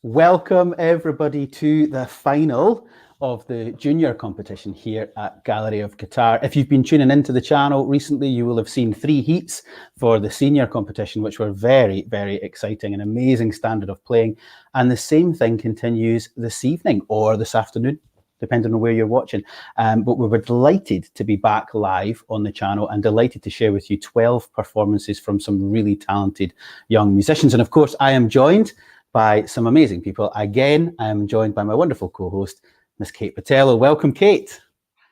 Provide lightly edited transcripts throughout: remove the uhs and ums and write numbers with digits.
Welcome everybody to the final of the junior competition here at Gallery of Guitar. If you've been tuning into the channel recently, you will have seen 3 heats for the senior competition, which were very, very exciting, an amazing standard of playing. And the same thing continues this evening or this afternoon, depending on where you're watching. But we were delighted to be back live on the channel and delighted to share with you 12 performances from some really talented young musicians. And of course, I am joined by some amazing people. Again, I'm joined by my wonderful co-host, Miss Kate Botello. Welcome, Kate.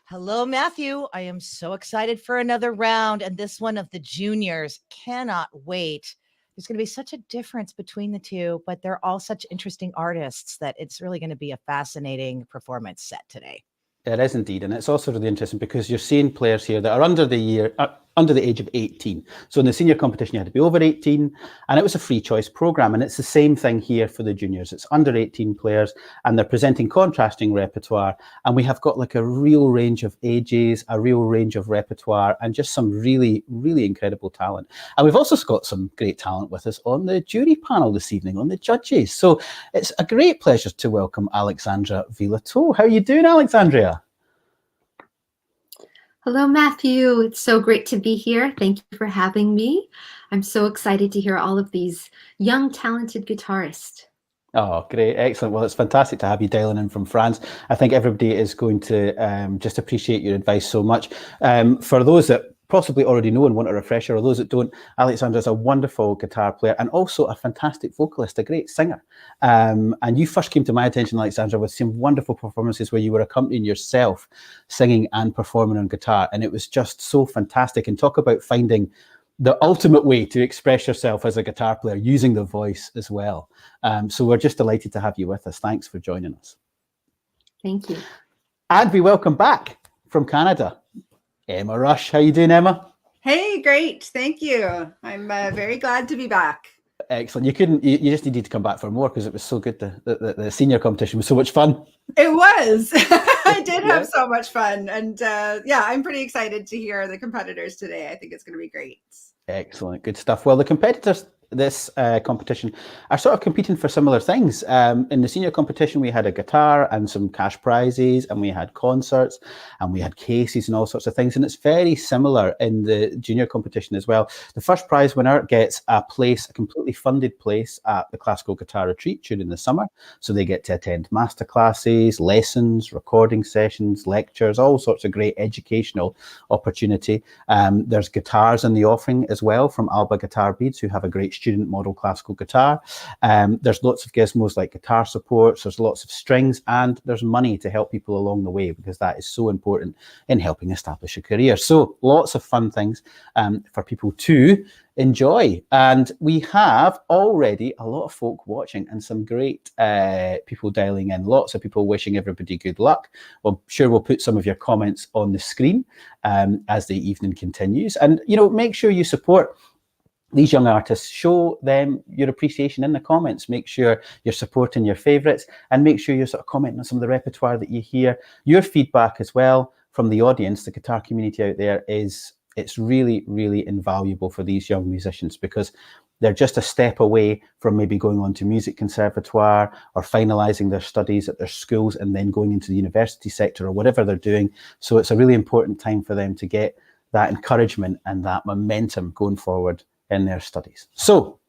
Hello, Matthew. I am so excited for another round, and this one of the juniors. Cannot wait. There's going to be such a difference between the two, but they're all such interesting artists that it's really going to be a fascinating performance set today. It is indeed, and it's also really interesting because you're seeing players here that are under the age of 18. So in the senior competition, you had to be over 18, and it was a free choice program. And it's the same thing here for the juniors. It's under 18 players, and they're presenting contrasting repertoire. And we have got like a real range of ages, a real range of repertoire, and just some really, really incredible talent. And we've also got some great talent with us on the jury panel this evening, on the judges. So it's a great pleasure to welcome Alexandria Viloteau. How are you doing, Alexandria? Hello, Matthew. It's so great to be here. Thank you for having me. I'm so excited to hear all of these young, talented guitarists. Oh, great. Excellent. Well, it's fantastic to have you dialing in from France. I think everybody is going to just appreciate your advice so much. For those that possibly already know and want a refresher, or those that don't, Alexandra is a wonderful guitar player and also a fantastic vocalist, a great singer. And you first came to my attention, Alexandra, with some wonderful performances where you were accompanying yourself, singing and performing on guitar. And it was just so fantastic. And talk about finding the ultimate way to express yourself as a guitar player, using the voice as well. So we're just delighted to have you with us. Thanks for joining us. Thank you. And we welcome back from Canada, Emma Rush. How you doing, Emma? Hey, great. Thank you. I'm very glad to be back. Excellent. You just needed to come back for more because it was so good. The senior competition was so much fun. It was. I did have so much fun. And yeah, I'm pretty excited to hear the competitors today. I think it's going to be great. Excellent. Good stuff. Well, the competitors this competition are sort of competing for similar things. In the senior competition, we had a guitar and some cash prizes, and we had concerts, and we had cases and all sorts of things. And it's very similar in the junior competition as well. The first prize winner gets a completely funded place at the Classical Guitar Retreat during the summer. So they get to attend masterclasses, lessons, recording sessions, lectures, all sorts of great educational opportunity. There's guitars in the offering as well from Alba Guitar Beads, who have a great student model classical guitar. There's lots of gizmos like guitar supports, there's lots of strings, and there's money to help people along the way, because that is so important in helping establish a career. So lots of fun things for people to enjoy. And we have already a lot of folk watching and some great people dialing in, lots of people wishing everybody good luck. Well, sure, we'll put some of your comments on the screen as the evening continues. And, you know, make sure you support these young artists, show them your appreciation in the comments. Make sure you're supporting your favourites, and make sure you're sort of commenting on some of the repertoire that you hear. Your feedback as well from the audience, the guitar community out there, it's really, really invaluable for these young musicians, because they're just a step away from maybe going on to music conservatoire or finalising their studies at their schools and then going into the university sector or whatever they're doing. So it's a really important time for them to get that encouragement and that momentum going forward in their studies. So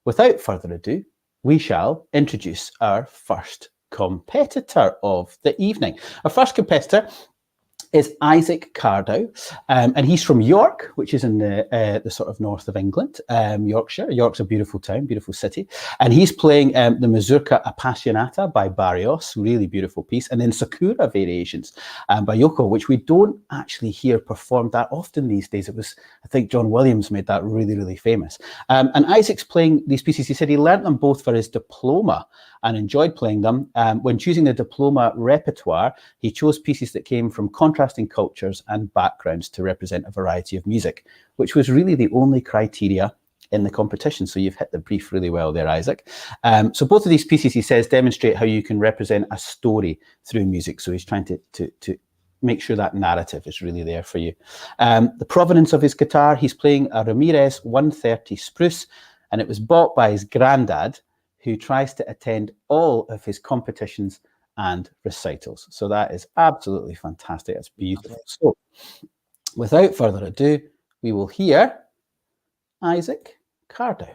without further ado, we shall introduce our first competitor of the evening. Our first competitor is Isaac Cardo, and he's from York, which is in the sort of north of England, Yorkshire. York's a beautiful town, beautiful city, and he's playing the Mazurka Appassionata by Barrios, really beautiful piece, and then Sakura Variations by Yoko, which we don't actually hear performed that often these days. It was, I think, John Williams made that really, really famous. And Isaac's playing these pieces. He said he learnt them both for his diploma and enjoyed playing them. When choosing the diploma repertoire, he chose pieces that came from contrasting cultures and backgrounds to represent a variety of music, which was really the only criteria in the competition. So you've hit the brief really well there, Isaac. So both of these pieces, he says, demonstrate how you can represent a story through music. So he's trying to make sure that narrative is really there for you. The provenance of his guitar, he's playing a Ramirez 130 Spruce, and it was bought by his granddad, who tries to attend all of his competitions and recitals. So that is absolutely fantastic. That's beautiful. So without further ado, we will hear Isaac Cardo.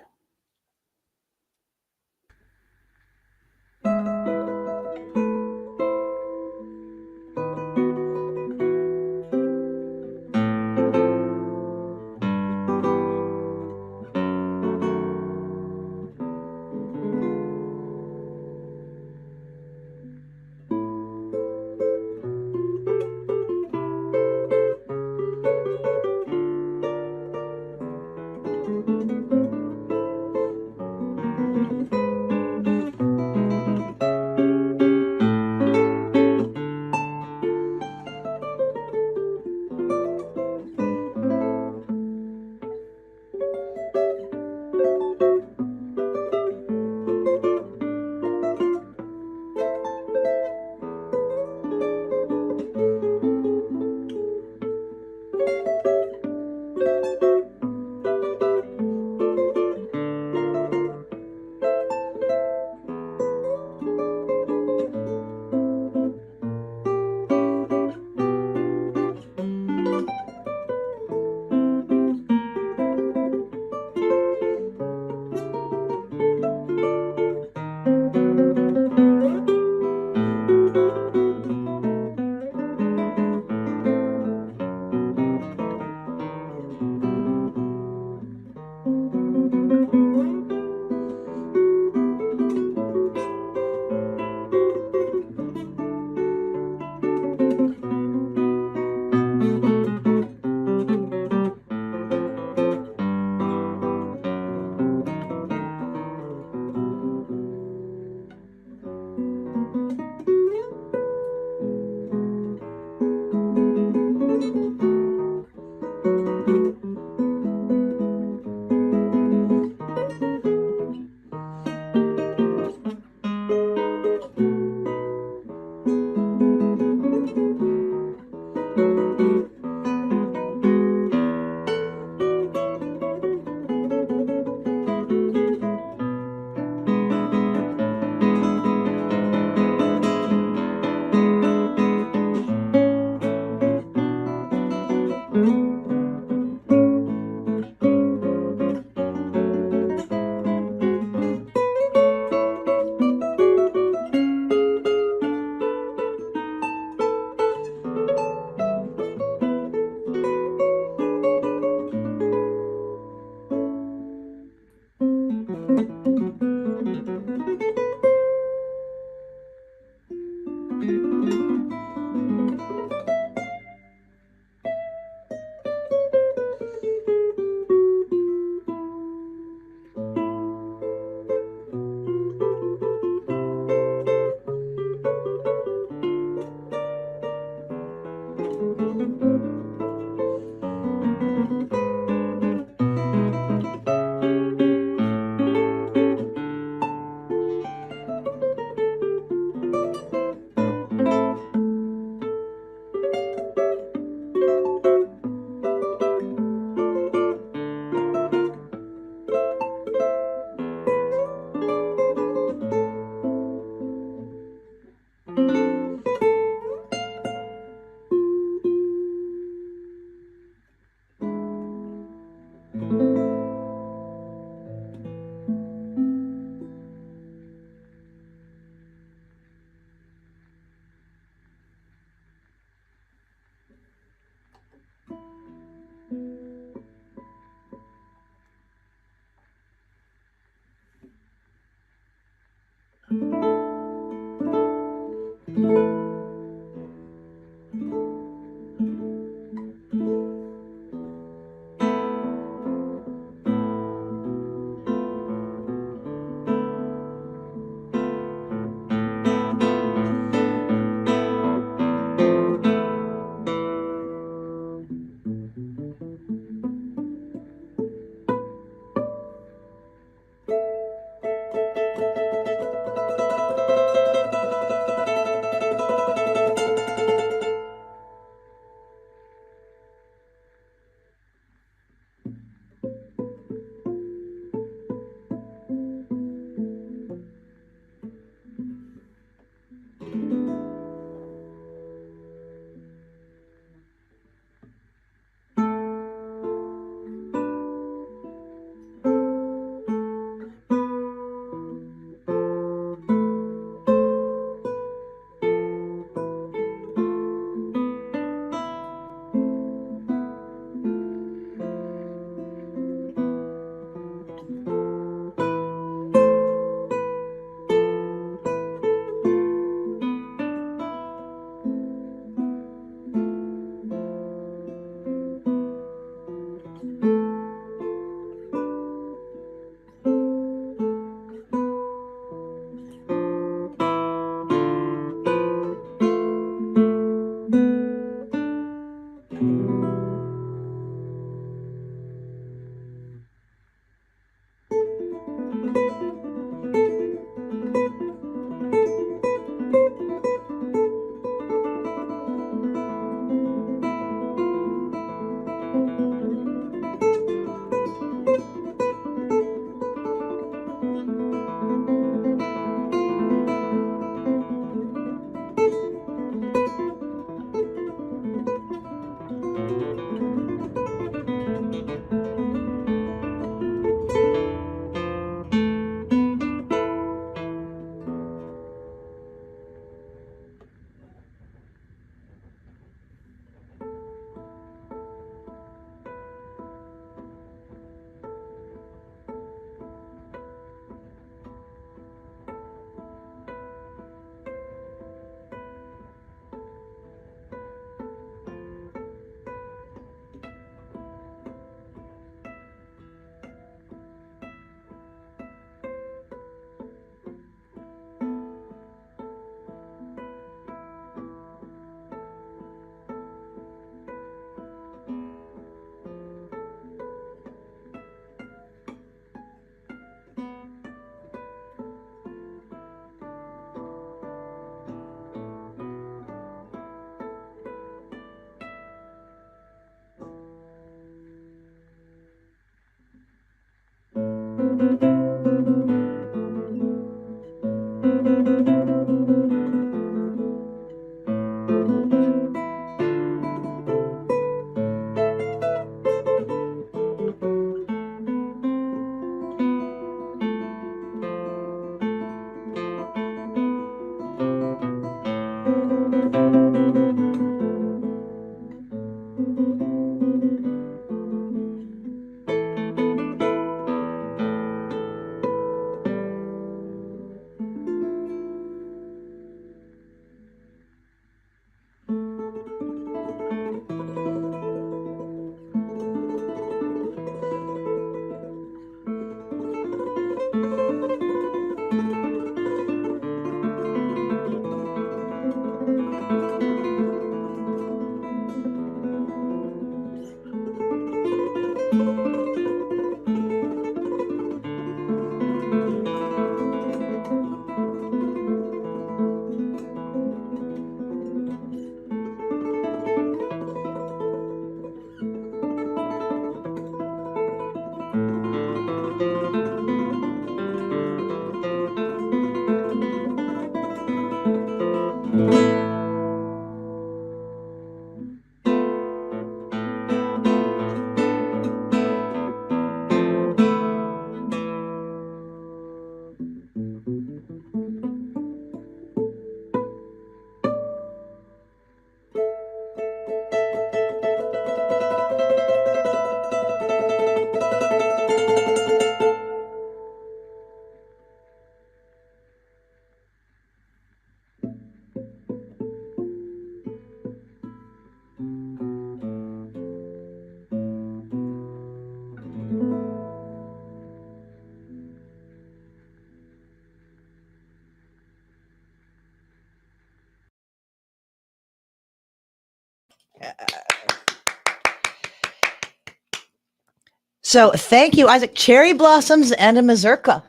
So thank you, Isaac. Cherry blossoms and a mazurka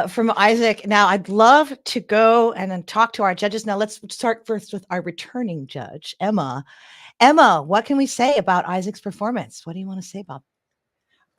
from Isaac. Now I'd love to go and then talk to our judges. Now let's start first with our returning judge, Emma. Emma, what can we say about Isaac's performance? What do you want to say about?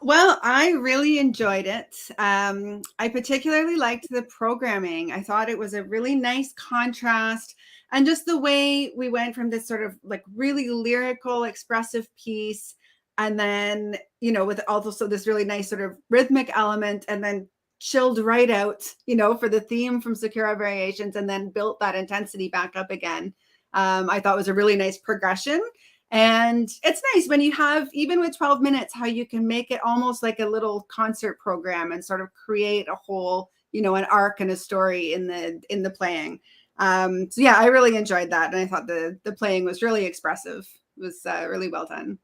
Well, I really enjoyed it. I particularly liked the programming. I thought it was a really nice contrast, and just the way we went from this sort of like really lyrical, expressive piece, and then, you know, with also this really nice sort of rhythmic element, and then chilled right out, you know, for the theme from Sakura Variations, and then built that intensity back up again. I thought was a really nice progression. And it's nice when you have, even with 12 minutes, how you can make it almost like a little concert program and sort of create a whole, you know, an arc and a story in the playing. So yeah, I really enjoyed that. And I thought the playing was really expressive. It was really well done.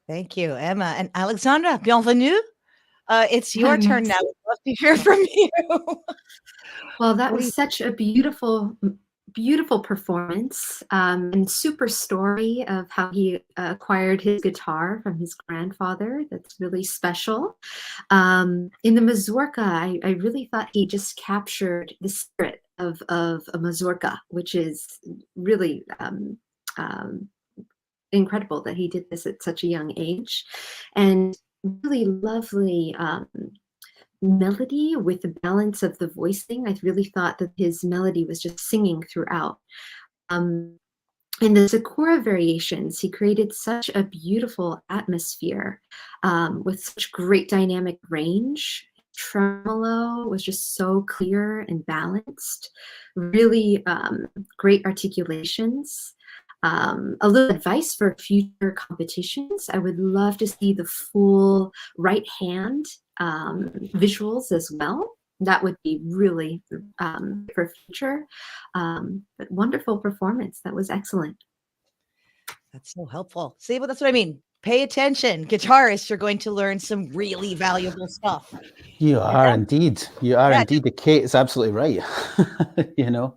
Thank you, Emma. And Alexandra, bienvenue. It's your turn now. We'd love to hear from you. Well, that was such a beautiful performance, and super story of how he acquired his guitar from his grandfather. That's really special. In the mazurka, I really thought he just captured the spirit of a mazurka, which is really incredible that he did this at such a young age. And really lovely melody with the balance of the voicing. I really thought that his melody was just singing throughout. In the Sakura Variations, he created such a beautiful atmosphere with such great dynamic range. Tremolo was just so clear and balanced. Really great articulations. A little advice for future competitions. I would love to see the full right hand visuals as well. That would be really for future. But wonderful performance. That was excellent. That's so helpful. See, well, that's what I mean. Pay attention. Guitarists, you're going to learn some really valuable stuff. You are indeed. You are indeed. Kate is absolutely right. You know.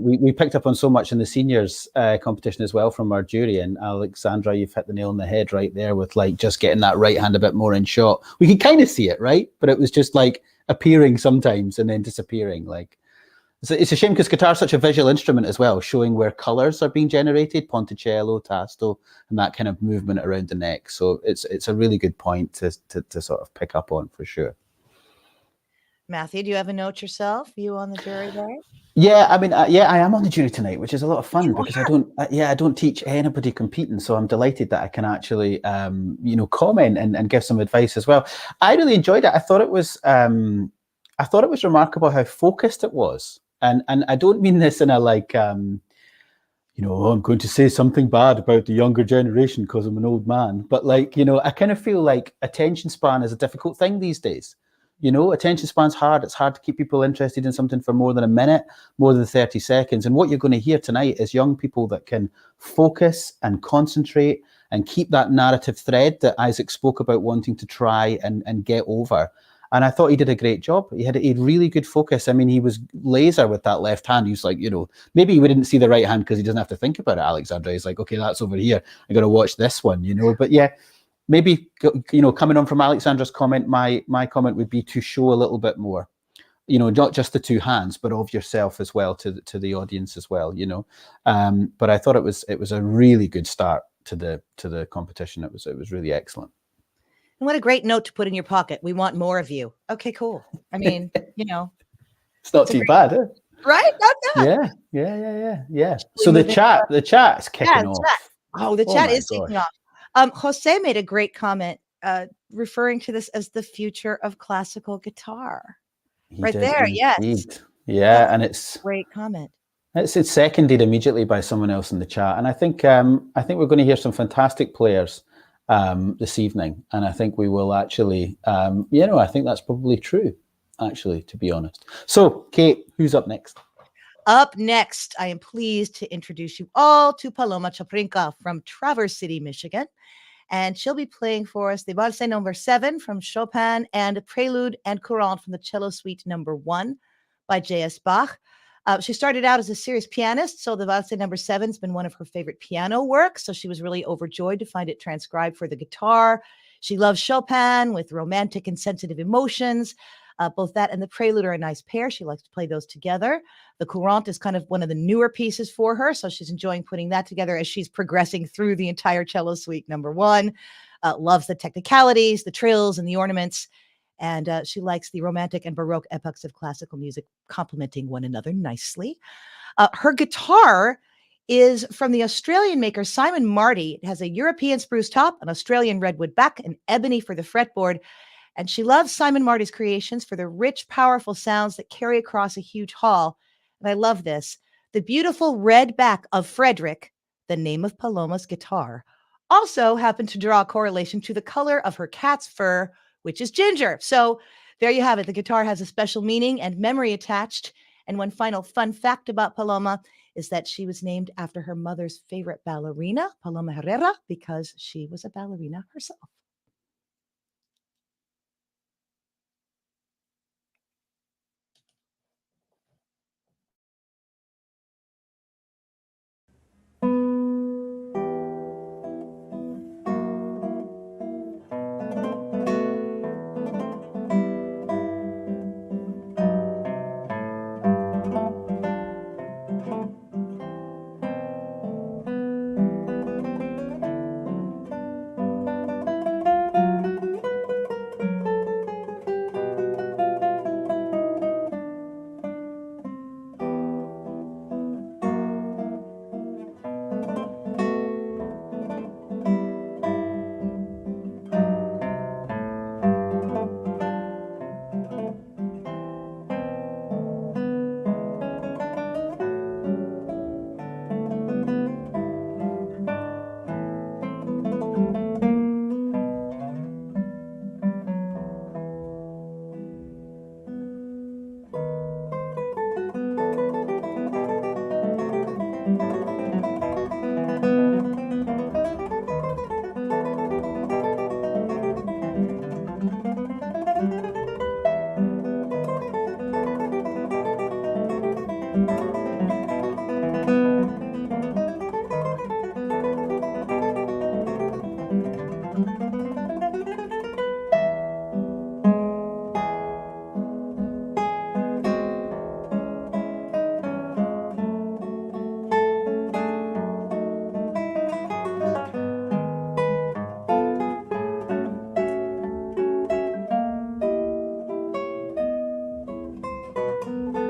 We picked up on so much in the seniors competition as well from our jury, and Alexandra, you've hit the nail on the head right there with like just getting that right hand a bit more in shot. We can kind of see it, right? But it was just like appearing sometimes and then disappearing. Like it's a shame because guitar is such a visual instrument as well, showing where colors are being generated, ponticello, tasto, and that kind of movement around the neck. So it's a really good point to sort of pick up on for sure. Matthew, do you have a note yourself? You on the jury there? Yeah, I mean, yeah, I am on the jury tonight, which is a lot of fun You because are. I don't teach anybody competing, so I'm delighted that I can actually, comment and give some advice as well. I really enjoyed it. I thought it was remarkable how focused it was, and I don't mean this in a like, oh, I'm going to say something bad about the younger generation because I'm an old man, but like, I kind of feel like attention span is a difficult thing these days. Attention span's hard. It's hard to keep people interested in something for more than a minute, more than 30 seconds. And what you're going to hear tonight is young people that can focus and concentrate and keep that narrative thread that Isaac spoke about wanting to try and get over. And I thought he did a great job. He had really good focus. I mean, he was laser with that left hand. He was like, maybe we didn't see the right hand because he doesn't have to think about it, Alexandria. He's like, okay, that's over here. I got to watch this one, But yeah, maybe, coming on from Alexandra's comment, my comment would be to show a little bit more, not just the two hands, but of yourself as well to the audience as well, But I thought it was a really good start to the competition. It was really excellent. And what a great note to put in your pocket. We want more of you. Okay, cool. I mean, It's not too bad, eh? Right? Not bad. Yeah. So the chat's kicking off. Chat. Oh, the chat is gosh. kicking off. Jose made a great comment referring to this as the future of classical guitar. He right did there, indeed. yes. Yeah, and it's Great comment. It's seconded immediately by someone else in the chat, and I think we're going to hear some fantastic players this evening, and I think we will actually, I think that's probably true, actually, to be honest. So, Kate, who's up next? Up next, I am pleased to introduce you all to Paloma Chaprnka from Traverse City, Michigan. And she'll be playing for us the Valse number 7 from Chopin and Prelude and Courante from the Cello Suite number 1 by J.S. Bach. She started out as a serious pianist, so the Valse number 7 has been one of her favorite piano works. So she was really overjoyed to find it transcribed for the guitar. She loves Chopin with romantic and sensitive emotions. Both that and the Prelude are a nice pair. She likes to play those together. The Courante is kind of one of the newer pieces for her, so she's enjoying putting that together as she's progressing through the entire Cello Suite number 1. Loves the technicalities, the trills, and the ornaments. And she likes the romantic and Baroque epochs of classical music complementing one another nicely. Her guitar is from the Australian maker Simon Marty. It has a European spruce top, an Australian redwood back, and ebony for the fretboard. And she loves Simon Marty's creations for the rich, powerful sounds that carry across a huge hall. And I love this. The beautiful red back of Frederick, the name of Paloma's guitar, also happened to draw a correlation to the color of her cat's fur, which is ginger. So there you have it. The guitar has a special meaning and memory attached. And one final fun fact about Paloma is that she was named after her mother's favorite ballerina, Paloma Herrera, because she was a ballerina herself. Thank you.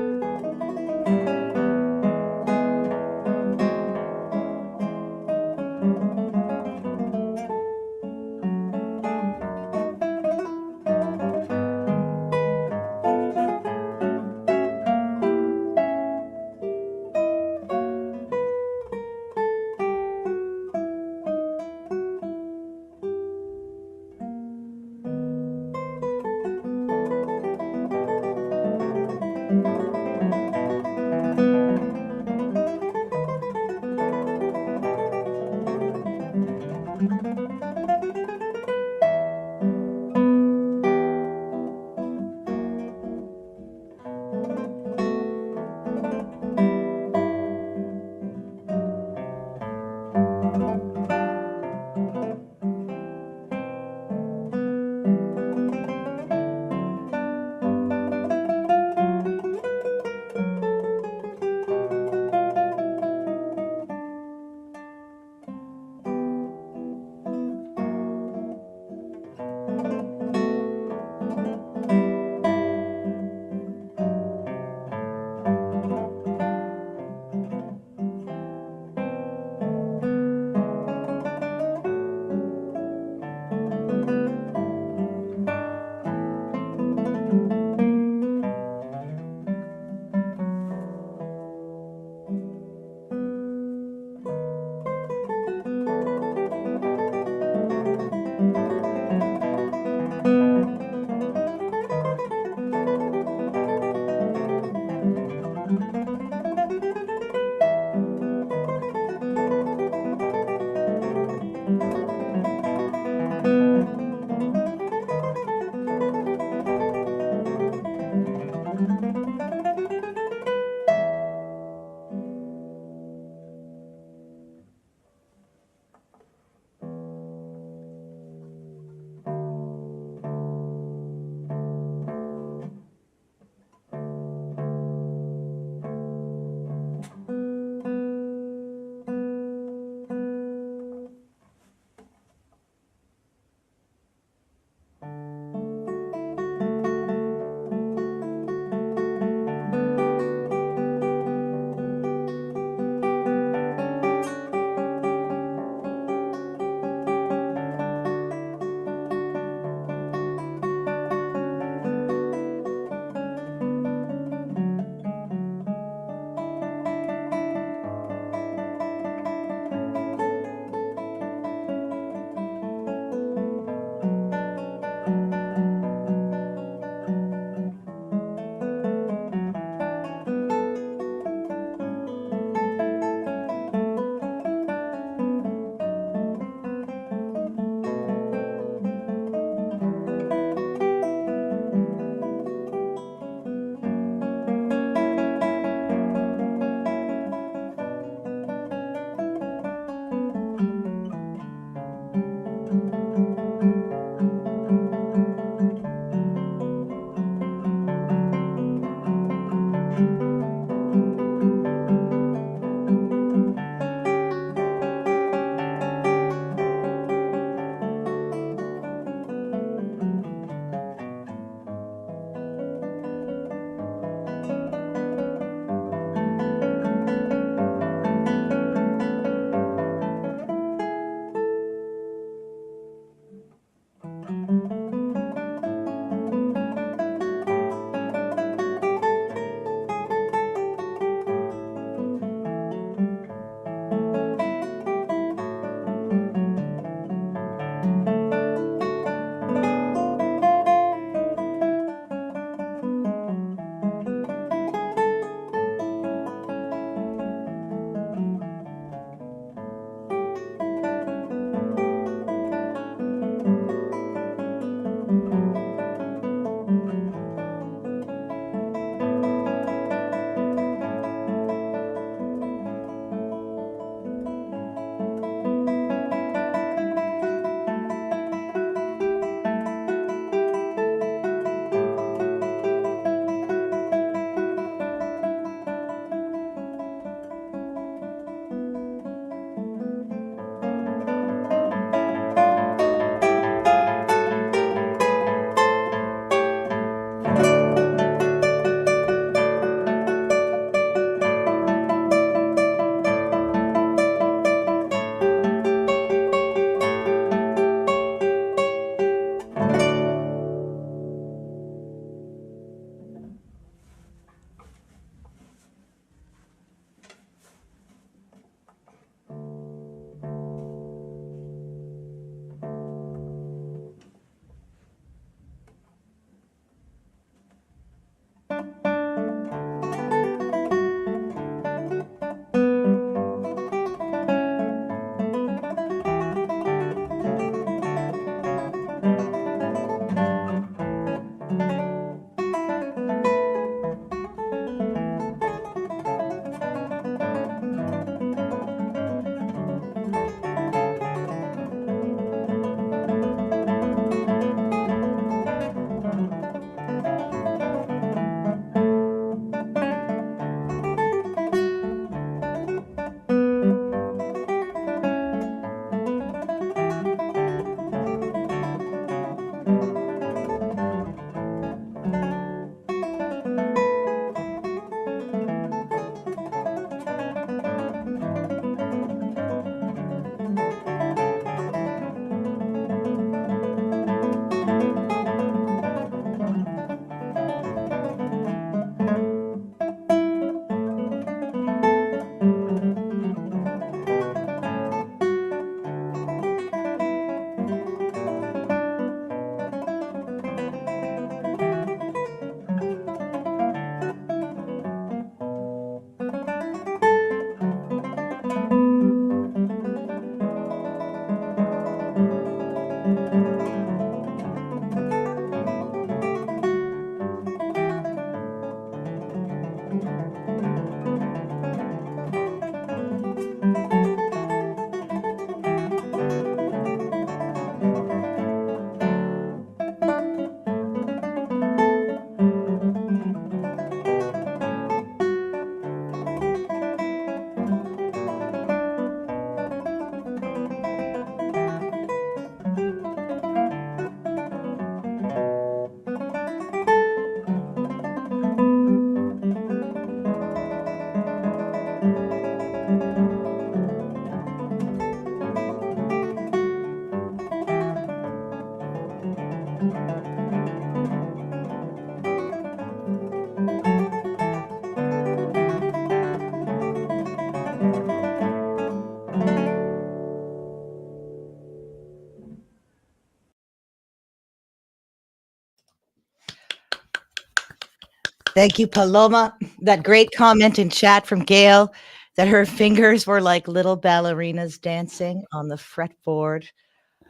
Thank you, Paloma. That great comment in chat from Gail that her fingers were like little ballerinas dancing on the fretboard.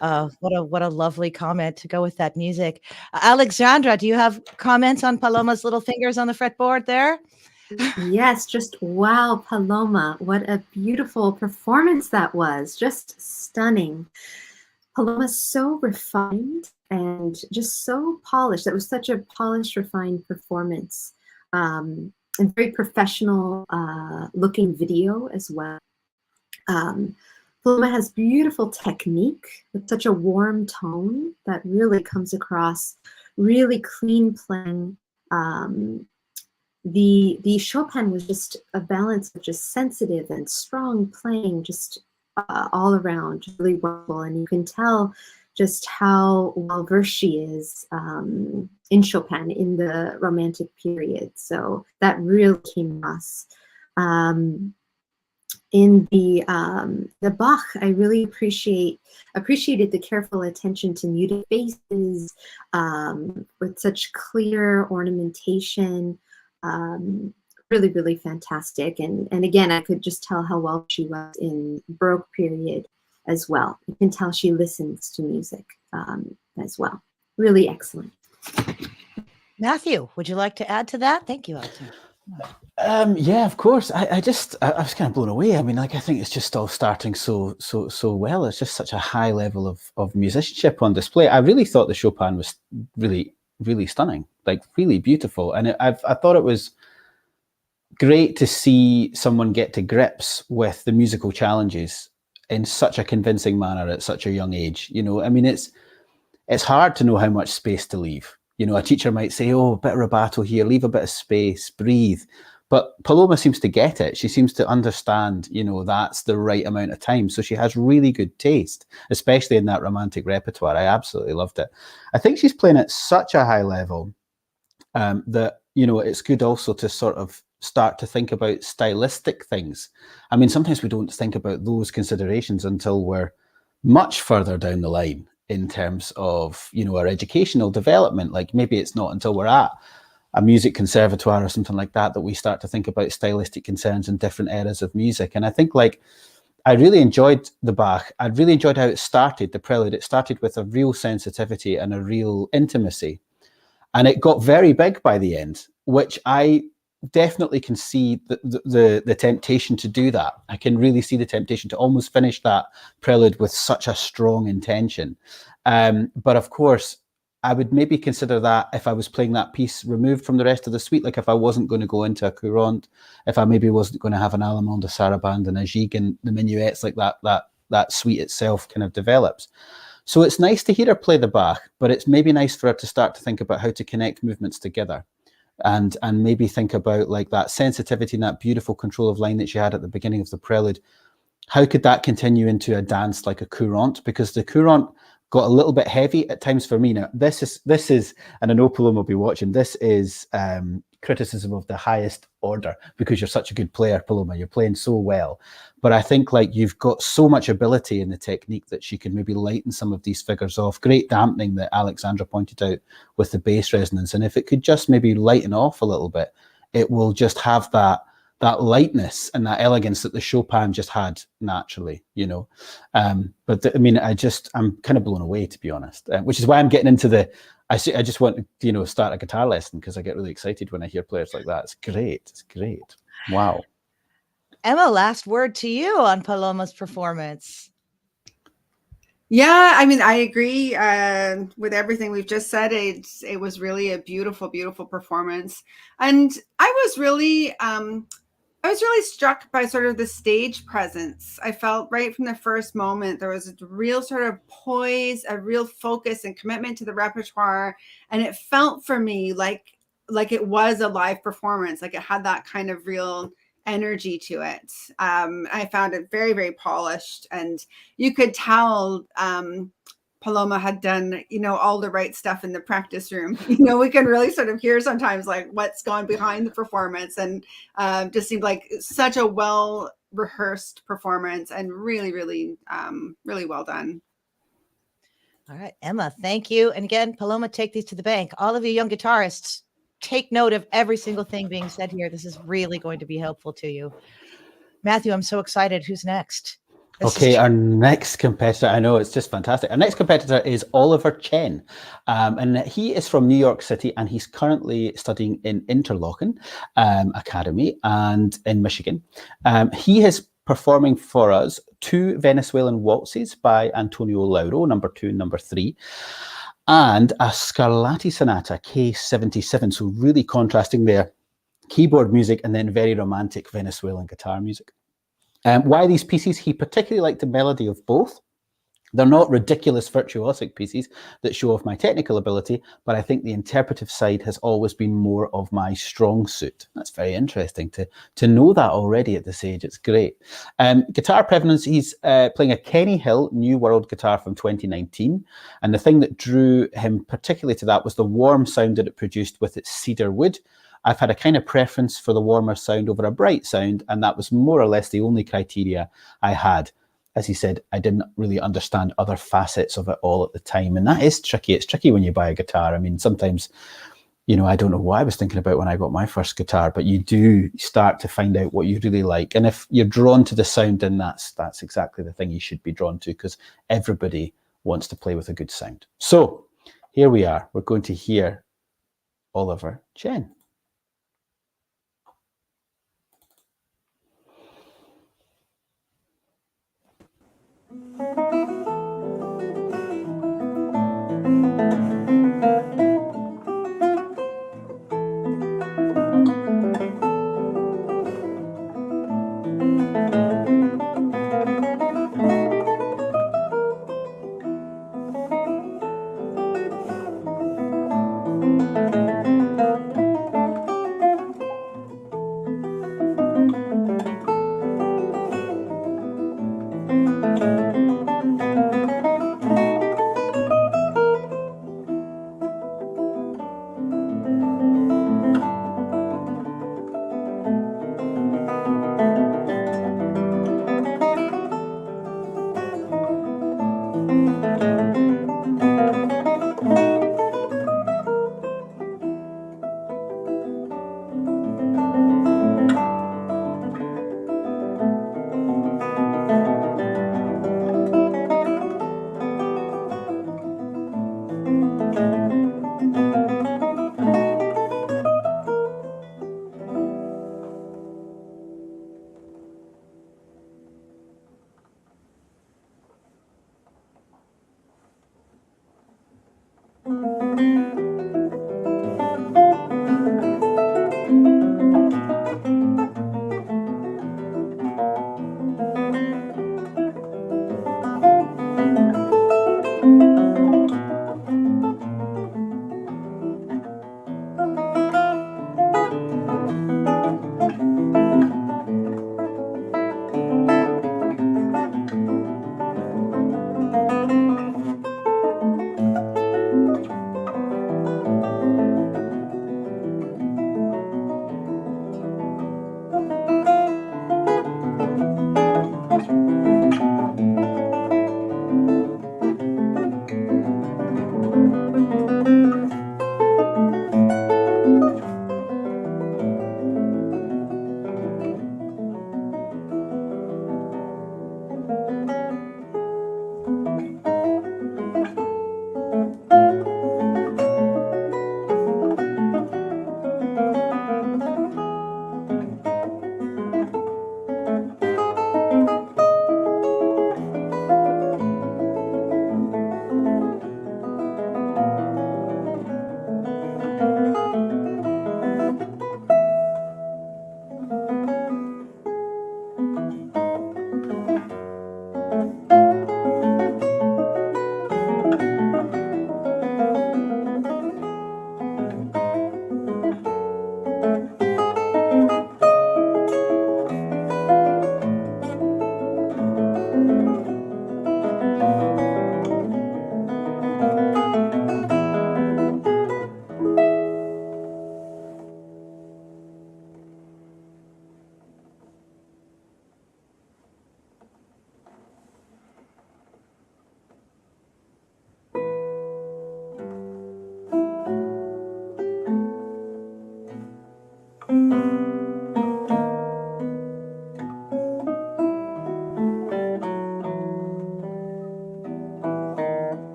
What a lovely comment to go with that music. Alexandra, do you have comments on Paloma's little fingers on the fretboard there? Yes, just wow, Paloma. What a beautiful performance that was. Just stunning. Paloma's so refined and just so polished. That was such a polished, refined performance. And very professional looking video as well. Paloma has beautiful technique with such a warm tone that really comes across, really clean playing. The Chopin was just a balance of just sensitive and strong playing, just all around, really wonderful. And you can tell just how well versed she is in Chopin in the Romantic period. So that really came across. In the Bach, I really appreciated the careful attention to muted faces with such clear ornamentation. Really, really fantastic. And again, I could just tell how well she was in Baroque period as well. You can tell she listens to music as well. Really excellent. Matthew, would you like to add to that? Thank you, Alexandra. Yeah, of course. I was kind of blown away. I mean, like, I think it's just all starting so well. It's just such a high level of musicianship on display. I really thought the Chopin was really, really stunning, like really beautiful. And I thought it was great to see someone get to grips with the musical challenges in such a convincing manner at such a young age. You know, I mean, it's hard to know how much space to leave. You know, a teacher might say, oh, a bit of rubato here, leave a bit of space, breathe. But Paloma seems to get it. She seems to understand, you know, that's the right amount of time. So she has really good taste, especially in that romantic repertoire. I absolutely loved it. I think she's playing at such a high level that, you know, it's good also to sort of start to think about stylistic things. I mean, sometimes we don't think about those considerations until we're much further down the line in terms of, you know, our educational development. Like maybe it's not until we're at a music conservatoire or something like that we start to think about stylistic concerns in different eras of music. And I think, like, I really enjoyed the Bach. I really enjoyed how it started, the prelude. It started with a real sensitivity and a real intimacy. And it got very big by the end, which I definitely can see the temptation to do that. I can really see the temptation to almost finish that prelude with such a strong intention. But of course, I would maybe consider that if I was playing that piece removed from the rest of the suite, like if I wasn't going to go into a courante, if I maybe wasn't going to have an allemande, a sarabande, and a gigue, and the minuets, like that suite itself kind of develops. So it's nice to hear her play the Bach, but it's maybe nice for her to start to think about how to connect movements together, and maybe think about like that sensitivity and that beautiful control of line that she had at the beginning of the prelude. How could that continue into a dance like a courante? Because the courante got a little bit heavy at times for me. Now, this is, and I know Paloma will be watching, this is criticism of the highest order, because you're such a good player, Paloma. You're playing so well. But I think like you've got so much ability in the technique that she could maybe lighten some of these figures off. Great dampening that Alexandra pointed out with the bass resonance. And if it could just maybe lighten off a little bit, it will just have that lightness and that elegance that the Chopin just had naturally, you know. But I mean, I'm kind of blown away, to be honest, which is why I'm getting into I just want to, you know, start a guitar lesson, because I get really excited when I hear players like that. It's great. It's great. Wow. Emma, last word to you on Paloma's performance. Yeah, I mean, I agree with everything we've just said. It was really a beautiful, beautiful performance. And I was really struck by sort of the stage presence. I felt right from the first moment, there was a real sort of poise, a real focus and commitment to the repertoire. And it felt for me like it was a live performance, like it had that kind of real energy to it. I found it very, very polished, and you could tell Paloma had done, you know, all the right stuff in the practice room. You know, we can really sort of hear sometimes like what's gone behind the performance, and just seemed like such a well rehearsed performance, and really, really, really well done. All right, Emma, thank you. And again, Paloma, take these to the bank. All of you young guitarists, take note of every single thing being said here. This is really going to be helpful to you. Matthew, I'm so excited. Who's next? Okay, our next competitor, I know, it's just fantastic. Our next competitor is Oliver Chen, and he is from New York City, and he's currently studying in Interlochen Academy and in Michigan. He is performing for us 2 Venezuelan waltzes by Antonio Lauro, number 2 and number 3, and a Scarlatti Sonata K77, so really contrasting there. Keyboard music and then very romantic Venezuelan guitar music. Why these pieces? He particularly liked the melody of both. They're not ridiculous virtuosic pieces that show off my technical ability, but I think the interpretive side has always been more of my strong suit. That's very interesting to know that already at this age. It's great. Guitar prevalence, he's playing a Kenny Hill New World guitar from 2019. And the thing that drew him particularly to that was the warm sound that it produced with its cedar wood. I've had a kind of preference for the warmer sound over a bright sound, and that was more or less the only criteria I had. As he said, I didn't really understand other facets of it all at the time, and that is tricky. It's tricky when you buy a guitar. I mean, sometimes, you know, I don't know what I was thinking about when I got my first guitar, but you do start to find out what you really like. And if you're drawn to the sound, then that's exactly the thing you should be drawn to, because everybody wants to play with a good sound. So here we are. We're going to hear Oliver Chen.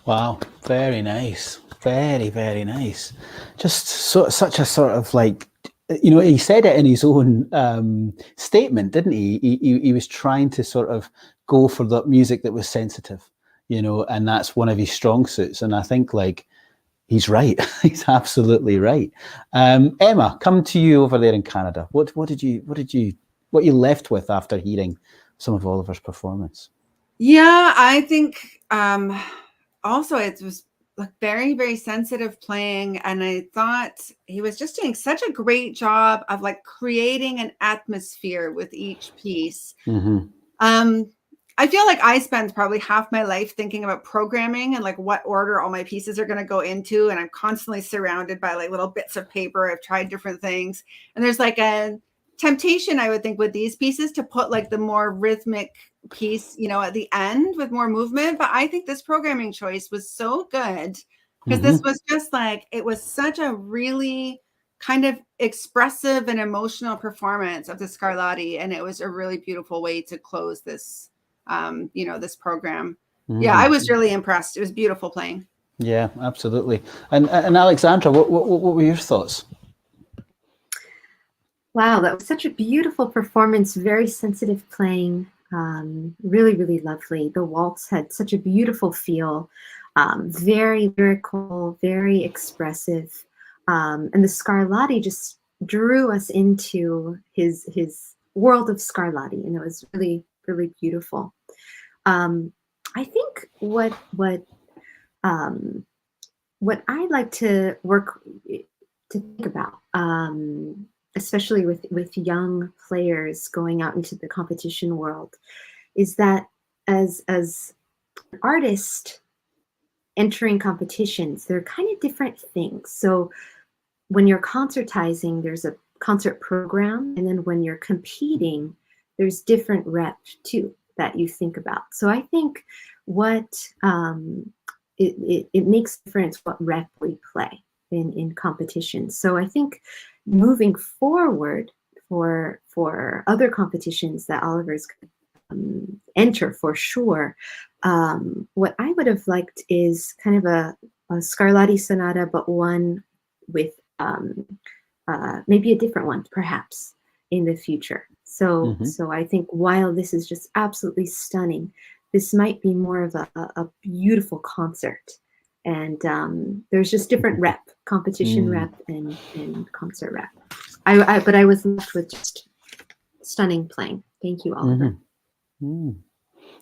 Wow, very nice. Very, very nice. Just such a sort of like, he said it in his own statement, didn't he? He was trying to sort of go for the music that was sensitive, and that's one of his strong suits. And I think like he's right. He's absolutely right. Emma, come to you over there in Canada. What you left with after hearing some of Oliver's performance? Yeah, I think also it was like very, very sensitive playing. And I thought he was just doing such a great job of like creating an atmosphere with each piece. Mm-hmm. I feel like I spend probably half my life thinking about programming and like what order all my pieces are going to go into. And I'm constantly surrounded by like little bits of paper. I've tried different things. And there's like a temptation, I would think, with these pieces to put like the more rhythmic piece, at the end with more movement. But I think this programming choice was so good because this was just like, it was such a really kind of expressive and emotional performance of the Scarlatti. And it was a really beautiful way to close this, this program. Yeah, I was really impressed. It was beautiful playing. Yeah, absolutely. And Alexandra, what were your thoughts? Wow, that was such a beautiful performance, very sensitive playing, really, really lovely. The waltz had such a beautiful feel, very lyrical, very expressive. And the Scarlatti just drew us into his world of Scarlatti, and it was really, really beautiful. I think what I like to think about, especially with young players going out into the competition world, is that as an artist entering competitions, they're kind of different things. So when you're concertizing, there's a concert program, and then when you're competing, there's different rep too that you think about. So I think what it makes a difference what rep we play in competition. So I think moving forward for other competitions that Oliver's enter for sure, what I would have liked is kind of a Scarlatti sonata, but one with maybe a different one perhaps in the future. So I think while this is just absolutely stunning, this might be more of a beautiful concert. And there's just different rep, competition rep and concert rep. But I was left with just stunning playing. Thank you, Oliver.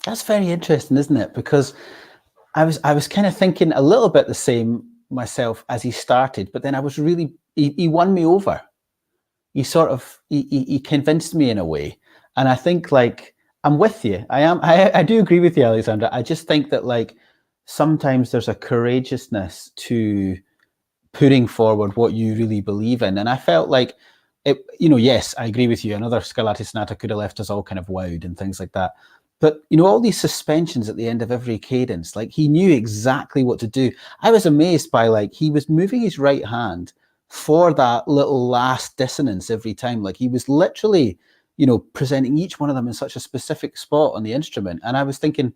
That's very interesting, isn't it? Because I was kind of thinking a little bit the same myself as he started, but then I was really, he won me over. He sort of, he convinced me in a way. And I think like, I'm with you. I do agree with you, Alexandra. I just think that like, sometimes there's a courageousness to putting forward what you really believe in. And I felt like it, yes, I agree with you. Another Scarlatti sonata could have left us all kind of wowed and things like that. But, all these suspensions at the end of every cadence, like he knew exactly what to do. I was amazed by like, he was moving his right hand for that little last dissonance every time. Like he was literally, presenting each one of them in such a specific spot on the instrument. And I was thinking,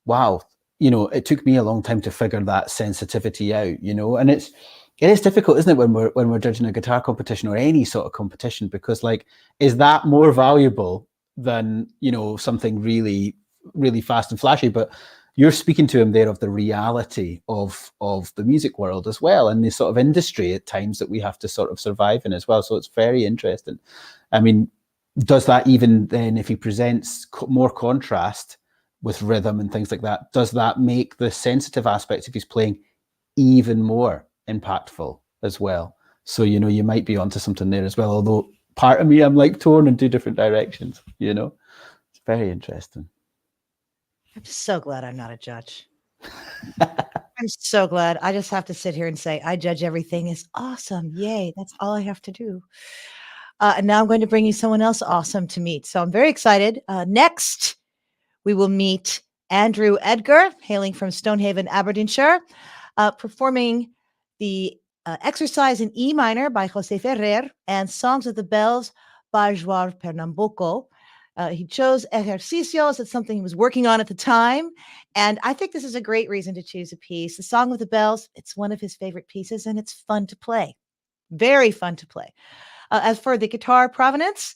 wow, it took me a long time to figure that sensitivity out, and it is difficult, isn't it, when we're judging a guitar competition or any sort of competition, because like, is that more valuable than, something really, really fast and flashy? But you're speaking to him there of the reality of the music world as well, and the sort of industry at times that we have to sort of survive in as well. So it's very interesting. I mean, does that even then, if he presents more contrast with rhythm and things like that, does that make the sensitive aspects of his playing even more impactful as well? So, you might be onto something there as well. Although part of me, I'm like torn in two different directions, It's very interesting. I'm so glad I'm not a judge. I'm so glad. I just have to sit here and say, I judge everything is awesome. Yay. That's all I have to do. And now I'm going to bring you someone else awesome to meet. So I'm very excited. Next, we will meet Andrew Edgar, hailing from Stonehaven, Aberdeenshire, performing the exercise in E minor by José Ferrer and Songs of the Bells by João Pernambuco. He chose ejercicios. It's something he was working on at the time. And I think this is a great reason to choose a piece. The Song with the Bells, it's one of his favorite pieces, and it's fun to play. Very fun to play. As for the guitar provenance,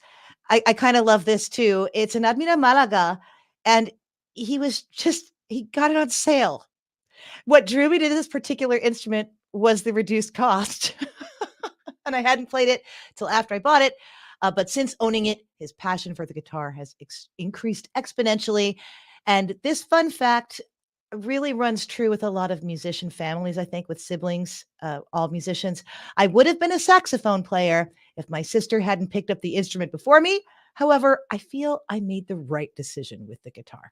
I kind of love this too. It's an Admira Malaga, and he got it on sale. What drew me to this particular instrument was the reduced cost. And I hadn't played it till after I bought it. But since owning it, his passion for the guitar has increased exponentially. And this fun fact really runs true with a lot of musician families, I think, with siblings, all musicians. I would have been a saxophone player if my sister hadn't picked up the instrument before me. However, I feel I made the right decision with the guitar.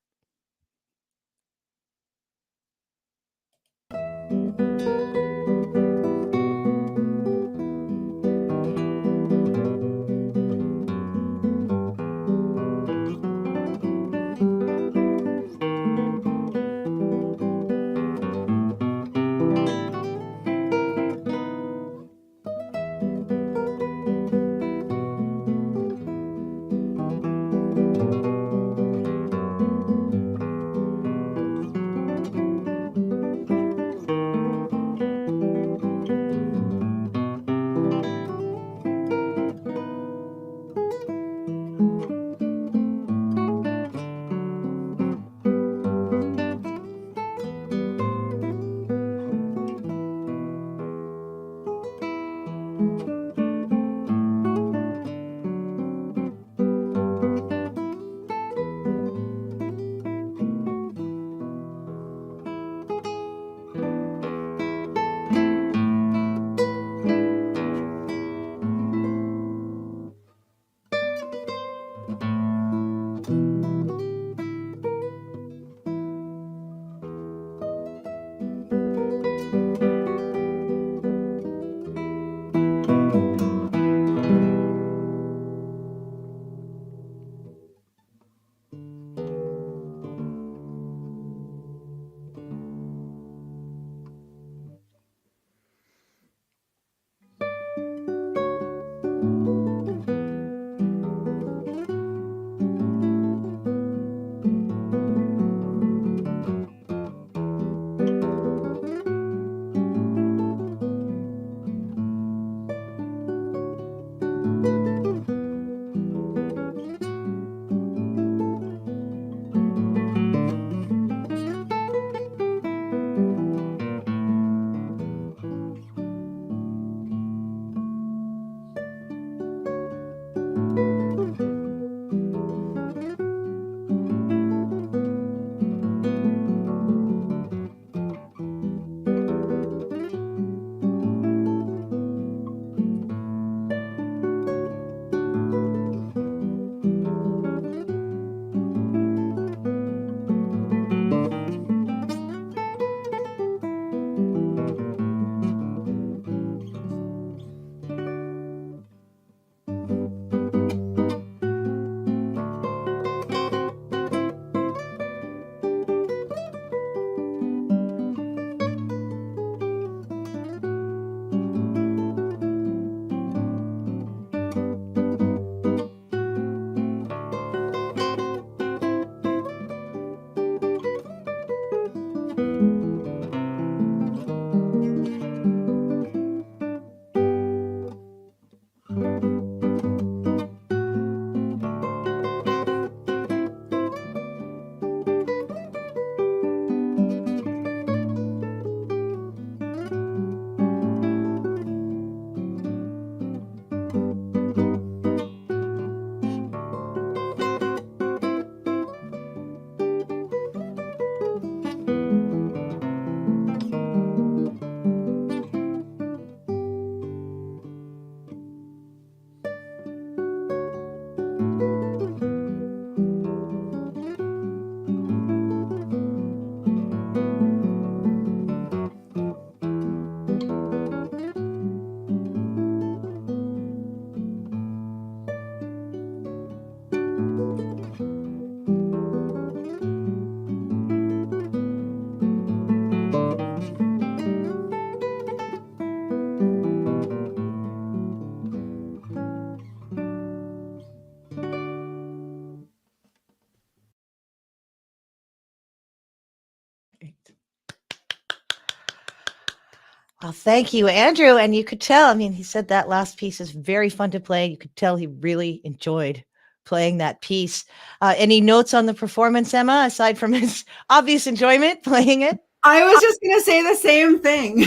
Well, thank you, Andrew. And you could tell, I mean, he said that last piece is very fun to play. You could tell he really enjoyed playing that piece. Any notes on the performance, Emma, aside from his obvious enjoyment playing it? I was just going to say the same thing.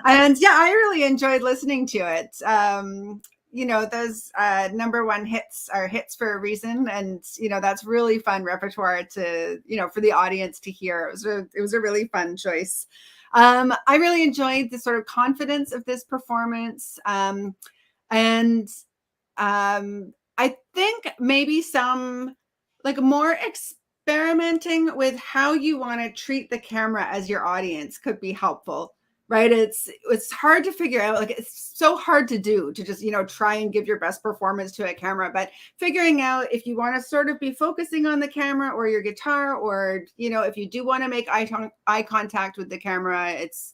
And yeah, I really enjoyed listening to it. Those number one hits are hits for a reason. And, that's really fun repertoire to, for the audience to hear. It was a really fun choice. I really enjoyed the sort of confidence of this performance. And I think maybe some like more experimenting with how you want to treat the camera as your audience could be helpful, right? It's hard to figure out, like it's so hard to do to just, try and give your best performance to a camera, but figuring out if you want to sort of be focusing on the camera or your guitar, or, if you do want to make eye contact with the camera, it's,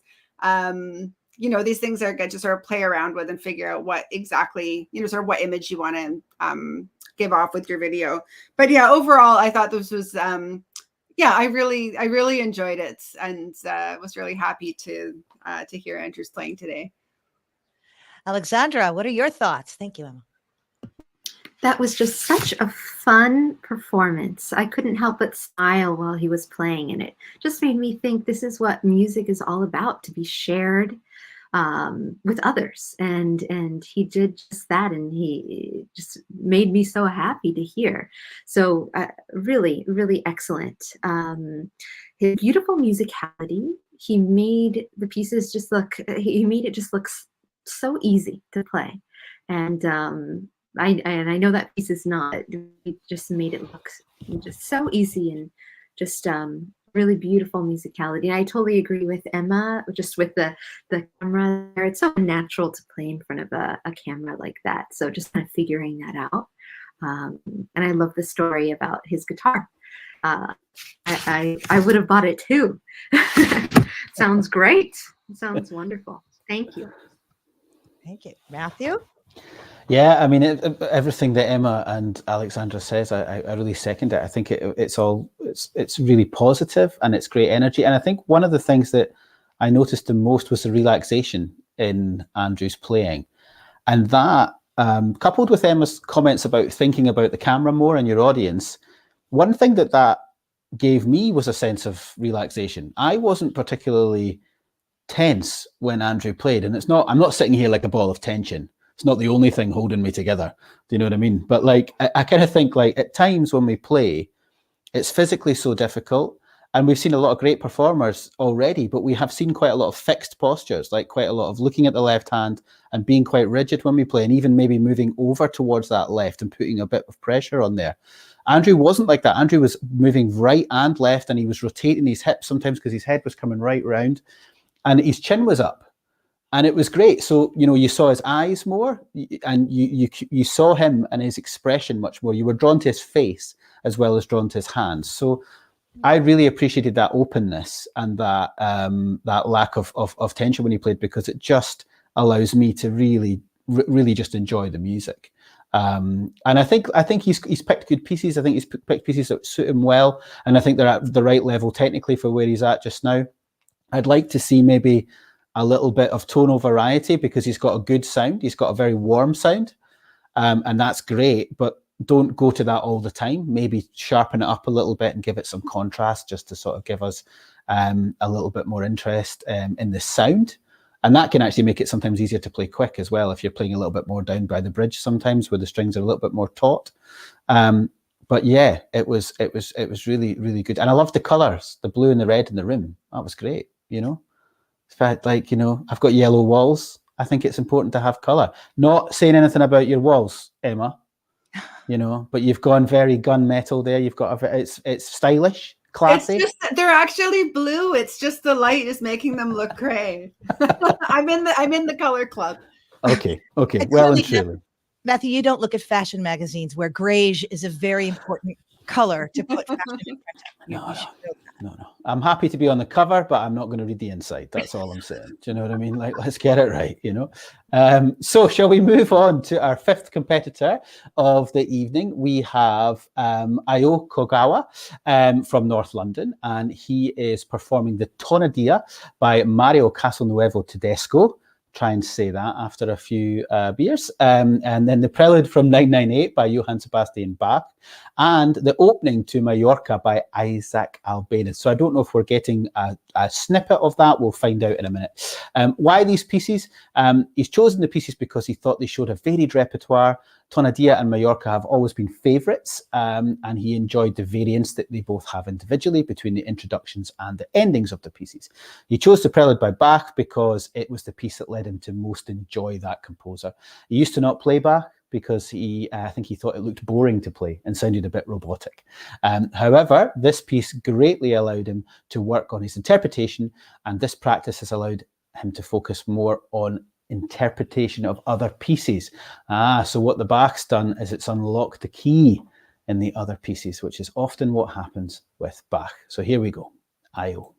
these things are good to sort of play around with and figure out what exactly, sort of what image you want to give off with your video. But yeah, overall, I thought this was, I really enjoyed it, and was really happy to hear Andrew's playing today. Alexandra, what are your thoughts? Thank you, Emma. That was just such a fun performance. I couldn't help but smile while he was playing, and it just made me think this is what music is all about, to be shared with others. And he did just that, and he just made me so happy to hear. So really, really excellent. His beautiful musicality, he made the pieces just look, he made it just look so easy to play. And I know that piece is not. It just made it look just so easy, and just really beautiful musicality. And I totally agree with Emma, just with the camera there. It's so natural to play in front of a camera like that. So just kind of figuring that out. And I love the story about his guitar. I would have bought it too. Sounds great. Sounds wonderful. Thank you. Thank you. Matthew? Yeah, I mean, everything that Emma and Alexandra says, I really second it. I think it's really positive, and it's great energy. And I think one of the things that I noticed the most was the relaxation in Andrew's playing. And that, coupled with Emma's comments about thinking about the camera more and your audience, one thing that gave me was a sense of relaxation. I wasn't particularly tense when Andrew played, and I'm not sitting here like a ball of tension. It's not the only thing holding me together. Do you know what I mean? But like, I kind of think like at times when we play, it's physically so difficult, and we've seen a lot of great performers already, but we have seen quite a lot of fixed postures, like quite a lot of looking at the left hand and being quite rigid when we play, and even maybe moving over towards that left and putting a bit of pressure on there. Andrew wasn't like that. Andrew was moving right and left, and he was rotating his hips sometimes because his head was coming right round, and his chin was up. And it was great. So, you saw his eyes more, and you saw him and his expression much more. You were drawn to his face as well as drawn to his hands. So I really appreciated that openness and that lack of tension when he played, because it just allows me to really just enjoy the music. And I think he's picked good pieces. I think he's picked pieces that suit him well. And I think they're at the right level technically for where he's at just now. I'd like to see maybe a little bit of tonal variety, because he's got a good sound. He's got a very warm sound, and that's great, but don't go to that all the time. Maybe sharpen it up a little bit and give it some contrast, just to sort of give us a little bit more interest in the sound. And that can actually make it sometimes easier to play quick as well, if you're playing a little bit more down by the bridge sometimes, where the strings are a little bit more taut. But yeah, it was really, really good. And I loved the colours, the blue and the red in the room. That was great, In fact, I've got yellow walls. I think it's important to have colour. Not saying anything about your walls, Emma, but you've gone very gunmetal there. You've got it's stylish, classy. It's just that they're actually blue. It's just the light is making them look grey. I'm in the color club. Okay. Well and truly. Matthew, you don't look at fashion magazines where greige is a very important color to put fashion in print. No. I'm happy to be on the cover, but I'm not going to read the inside. That's all I'm saying. Do you know what I mean? Like, let's get it right, you know? So shall we move on to our fifth competitor of the evening? We have Ayo Kogawa from North London, and he is performing the Tonadilla by Mario Castelnuovo Tedesco. Try and say that after a few beers. And then the Prelude from 998 by Johann Sebastian Bach, and the opening to Mallorca by Isaac Albéniz. So I don't know if we're getting a snippet of that. We'll find out in a minute. Why these pieces? He's chosen the pieces because he thought they showed a varied repertoire. Tonadilla and Mallorca have always been favourites, and he enjoyed the variance that they both have individually between the introductions and the endings of the pieces. He chose the Prelude by Bach because it was the piece that led him to most enjoy that composer. He used to not play Bach because I think he thought it looked boring to play and sounded a bit robotic. However, this piece greatly allowed him to work on his interpretation, and this practice has allowed him to focus more on interpretation of other pieces. So what the Bach's done is it's unlocked the key in the other pieces, which is often what happens with Bach. So here we go. Ayo.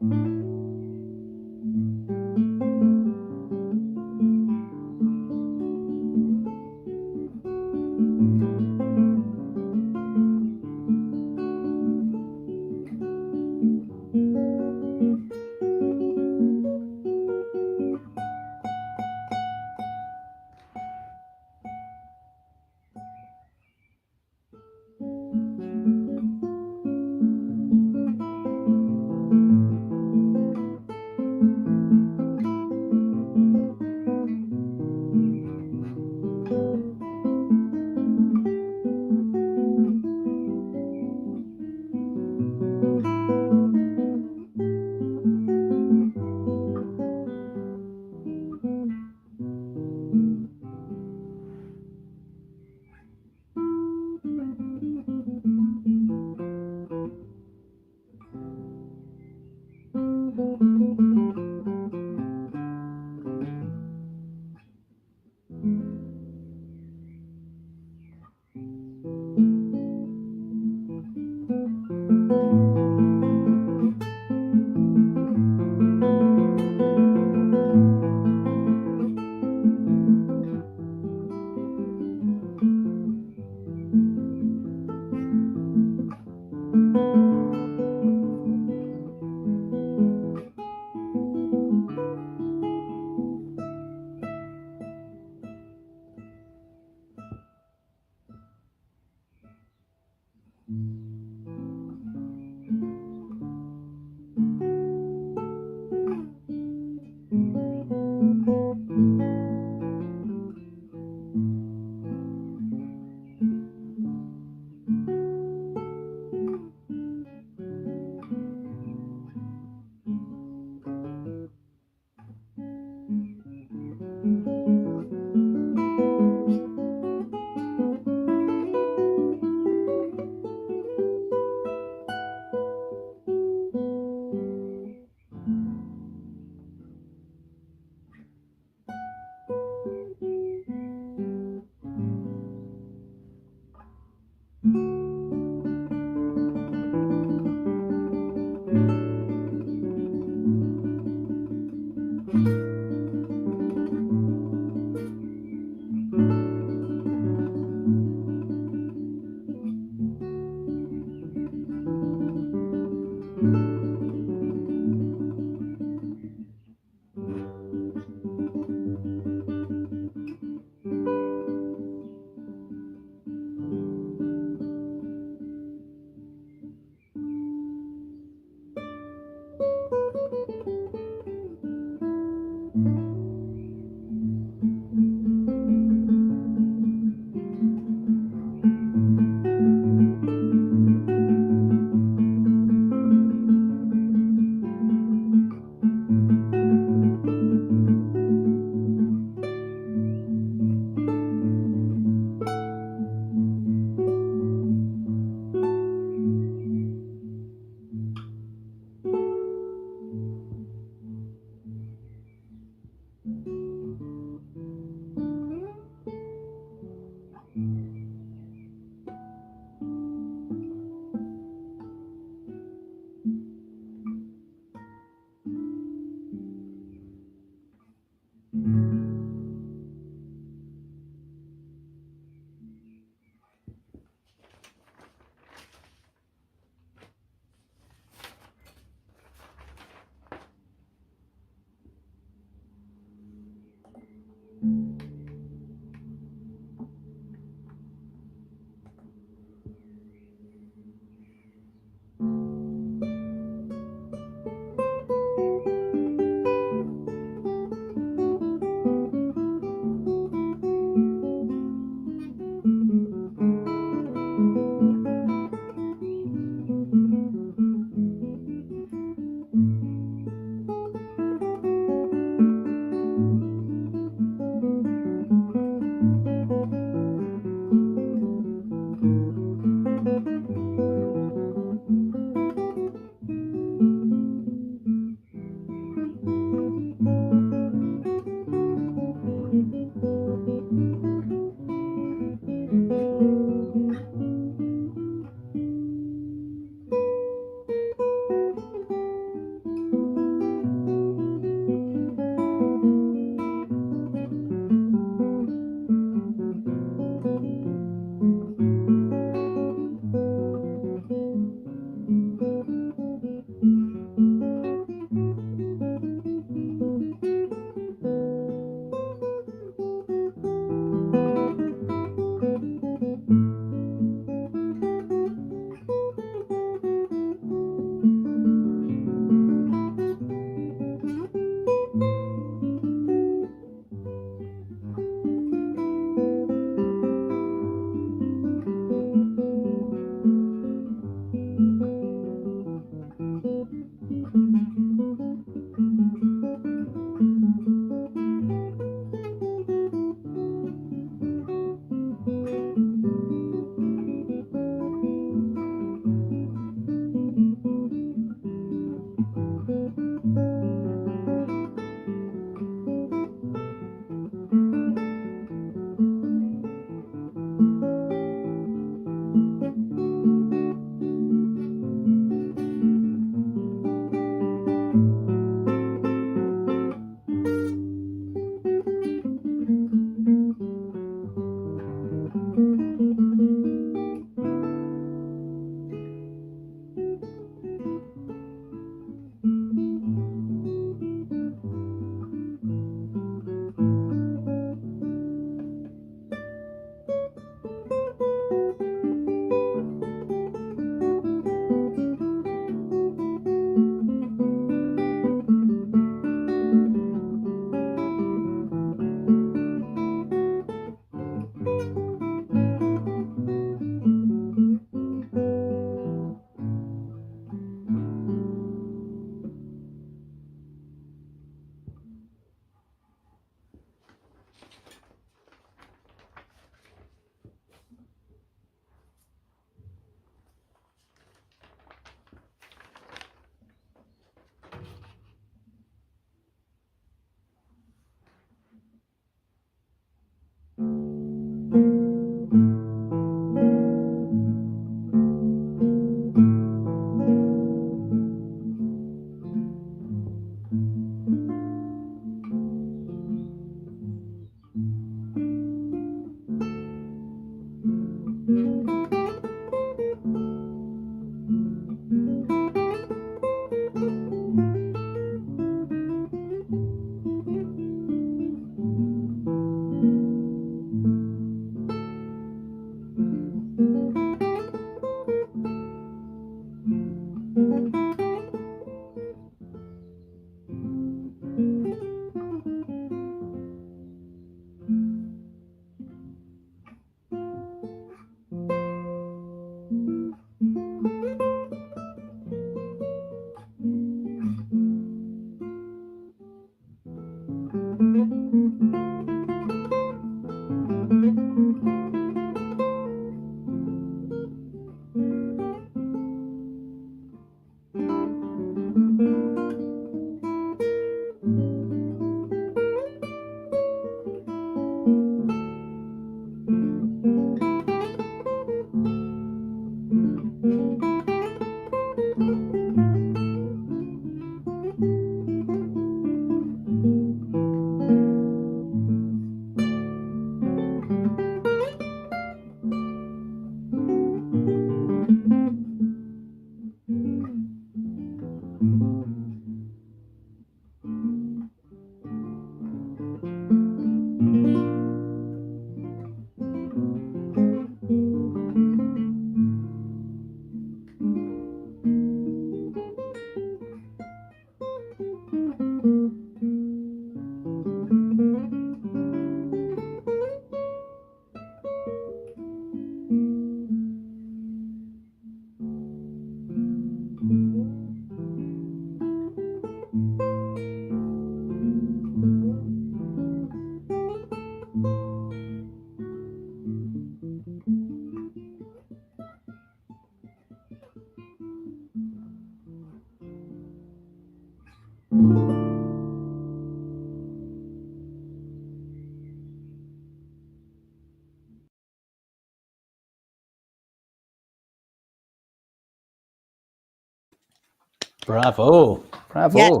Bravo. Bravo. Yes.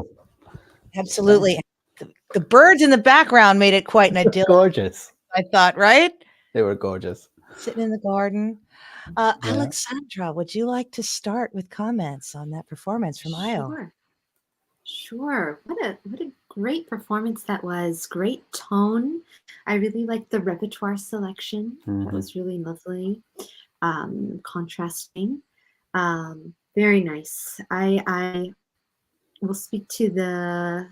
Absolutely. The birds in the background made it quite an idyllic. Gorgeous. I thought, right? They were gorgeous. Sitting in the garden. Alexandra, would you like to start with comments on that performance from Io? Sure. What a great performance that was. Great tone. I really liked the repertoire selection. That was really lovely. Contrasting. Very nice. I will speak to the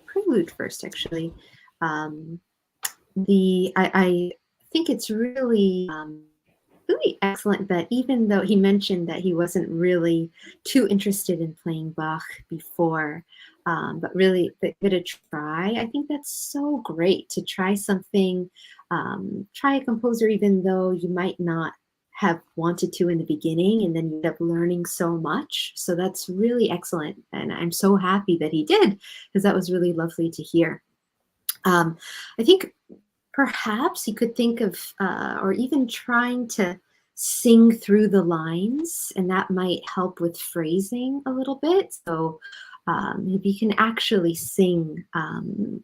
prelude first, actually. I think it's really really excellent that even though he mentioned that he wasn't really too interested in playing Bach before, but really give it a try. I think that's so great to try something, try a composer even though you might not have wanted to in the beginning, and then you end up learning so much. So that's really excellent. And I'm so happy that he did, because that was really lovely to hear. I think perhaps you could think of, or even trying to sing through the lines, and that might help with phrasing a little bit. So maybe you can actually sing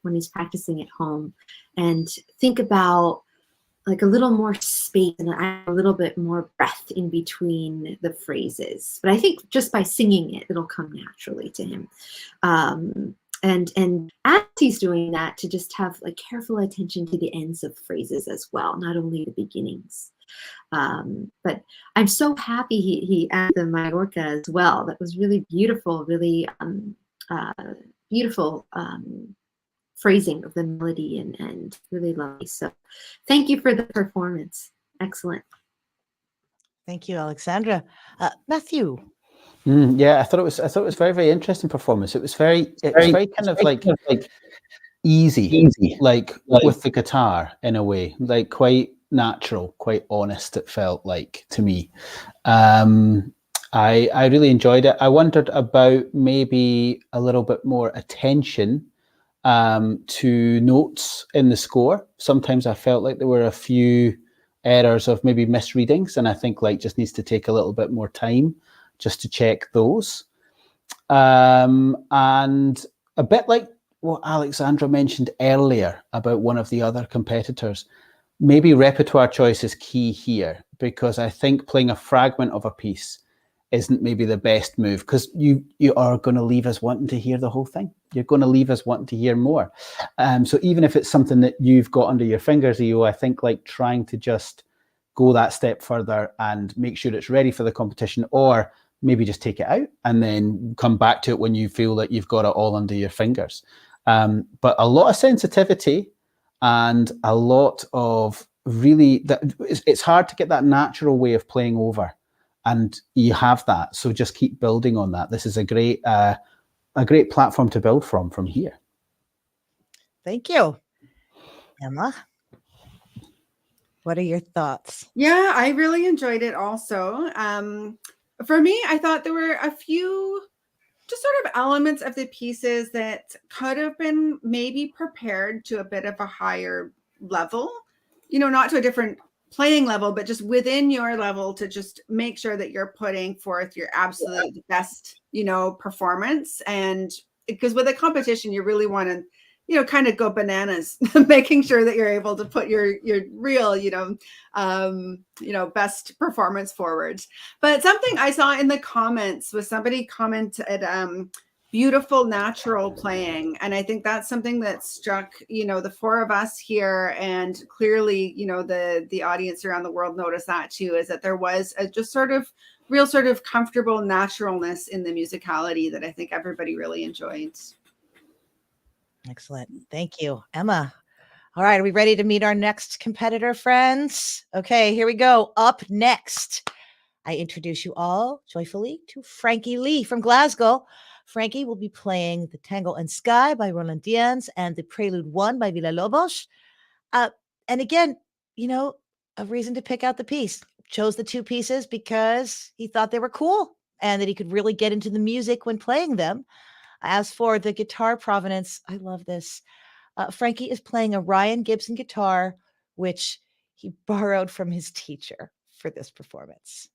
when he's practicing at home, and think about like a little more space and a little bit more breath in between the phrases. But I think just by singing it, it'll come naturally to him. And as he's doing that, to just have like careful attention to the ends of phrases as well, not only the beginnings. But I'm so happy he added the Mallorca as well. That was really beautiful, really beautiful phrasing of the melody, and really lovely. So thank you for the performance. Excellent. Thank you, Alexandra. Matthew. Yeah, I thought it was very, very interesting performance. It was very kind of like easy, like with the guitar in a way, like quite natural, quite honest. It felt like to me. I really enjoyed it. I wondered about maybe a little bit more attention to notes in the score. Sometimes I felt like there were a few errors of maybe misreadings, and I think like just needs to take a little bit more time just to check those. And a bit like what Alexandra mentioned earlier about one of the other competitors, maybe repertoire choice is key here, because I think playing a fragment of a piece isn't maybe the best move, because you are going to leave us wanting to hear the whole thing. You're going to leave us wanting to hear more. So even if it's something that you've got under your fingers, EO, I think like trying to just go that step further and make sure it's ready for the competition, or maybe just take it out and then come back to it when you feel that you've got it all under your fingers. But a lot of sensitivity and a lot of really, it's hard to get that natural way of playing over. And you have that, so just keep building on that. This is a great platform to build from here. Thank you, Emma. What are your thoughts? Yeah, I really enjoyed it also. For me, I thought there were a few just sort of elements of the pieces that could have been maybe prepared to a bit of a higher level, not to a different playing level, but just within your level to just make sure that you're putting forth your absolute best, performance. And because with a competition, you really want to, kind of go bananas, making sure that you're able to put your real, best performance forward. But something I saw in the comments was somebody commented, beautiful natural playing. And I think that's something that struck, the four of us here, and clearly, the audience around the world noticed that too, is that there was a just sort of real sort of comfortable naturalness in the musicality that I think everybody really enjoyed. Excellent. Thank you, Emma. All right. Are we ready to meet our next competitor, friends? Okay, here we go. Up next, I introduce you all joyfully to Frankie Lee from Glasgow. Frankie will be playing the Tango and Sky by Roland Diaz and the Prelude 1 by Villa-Lobos. And again, a reason to pick out the piece. Chose the two pieces because he thought they were cool and that he could really get into the music when playing them. As for the guitar provenance, I love this. Frankie is playing a Ryan Gibson guitar, which he borrowed from his teacher for this performance.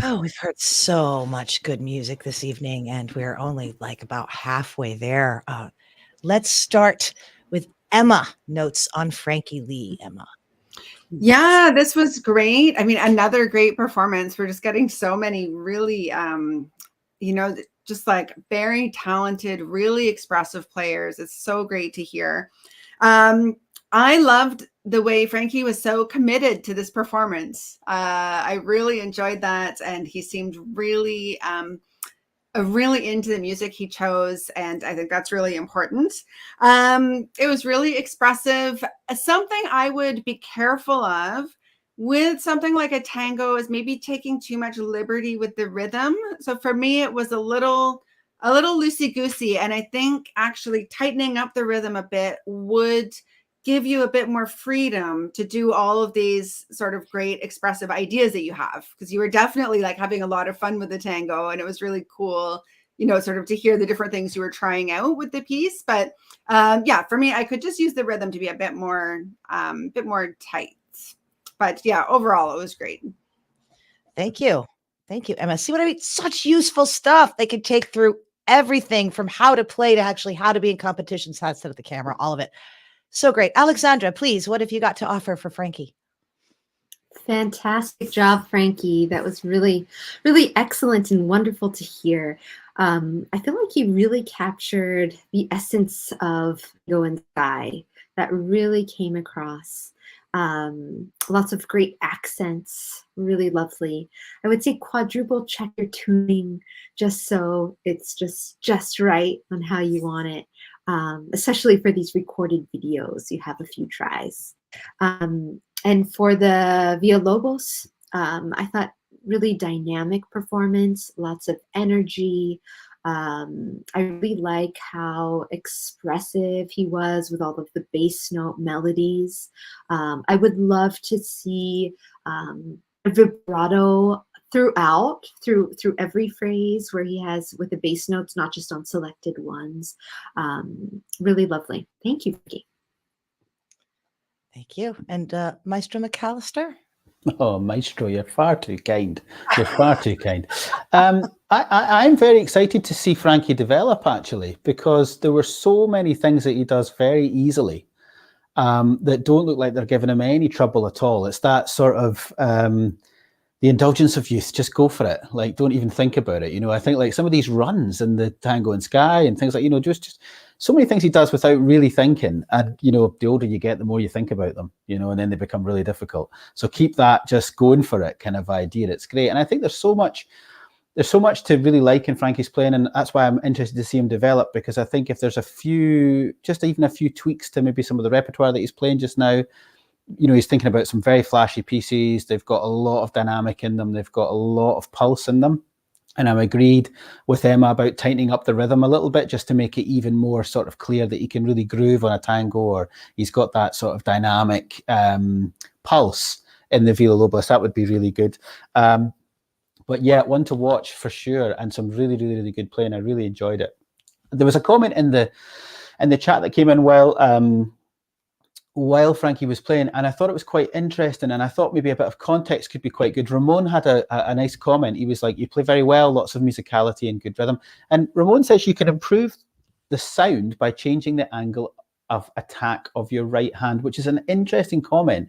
Oh, we've heard so much good music this evening, and we're only like about halfway there. Let's start with Emma. Notes on Frankie Lee, Emma. Yeah, this was great. I mean, another great performance. We're just getting so many really, just like very talented, really expressive players. It's so great to hear. I loved the way Frankie was so committed to this performance. I really enjoyed that. And he seemed really, really into the music he chose. And I think that's really important. It was really expressive. Something I would be careful of with something like a tango is maybe taking too much liberty with the rhythm. So for me, it was a little loosey-goosey. And I think actually tightening up the rhythm a bit would give you a bit more freedom to do all of these sort of great expressive ideas that you have, because you were definitely like having a lot of fun with the tango, and it was really cool, sort of to hear the different things you were trying out with the piece. But yeah, for me, I could just use the rhythm to be a bit more tight. But yeah, overall, it was great. Thank you, Emma. See what I mean? Such useful stuff. They can take through everything from how to play to actually how to be in competitions, how to set up the camera, all of it. So great. Alexandra, please, what have you got to offer for Frankie? Fantastic job, Frankie. That was really, really excellent and wonderful to hear. I feel like he really captured the essence of Go and Sky. That really came across. Lots of great accents, really lovely. I would say quadruple check your tuning just so it's just right on how you want it. Especially for these recorded videos, you have a few tries. And for the Villalobos, I thought really dynamic performance, lots of energy. I really like how expressive he was with all of the bass note melodies. I would love to see vibrato throughout, through every phrase where he has with the bass notes, not just on selected ones. Really lovely. Thank you, Vicky. Thank you. And Maestro McAllister? Oh, Maestro, you're far too kind. You're far too kind. I'm very excited to see Frankie develop, actually, because there were so many things that he does very easily that don't look like they're giving him any trouble at all. It's that sort of the indulgence of youth. Just go for it. Like, don't even think about it. I think like some of these runs in the Tango and Sky and things like, just so many things he does without really thinking. And, the older you get, the more you think about them, and then they become really difficult. So keep that just going for it kind of idea. It's great. And I think there's so much to really like in Frankie's playing. And that's why I'm interested to see him develop, because I think if there's even a few tweaks to maybe some of the repertoire that he's playing just now, he's thinking about some very flashy pieces. They've got a lot of dynamic in them. They've got a lot of pulse in them. And I'm agreed with Emma about tightening up the rhythm a little bit, just to make it even more sort of clear that he can really groove on a tango, or he's got that sort of dynamic pulse in the Villalobos. That would be really good. But yeah, one to watch for sure, and some really, really, really good playing. I really enjoyed it. There was a comment in the chat that came in while Frankie was playing, and I thought it was quite interesting, and I thought maybe a bit of context could be quite good. Ramon had a nice comment. He was like, you play very well, lots of musicality and good rhythm. And Ramon says you can improve the sound by changing the angle of attack of your right hand, which is an interesting comment,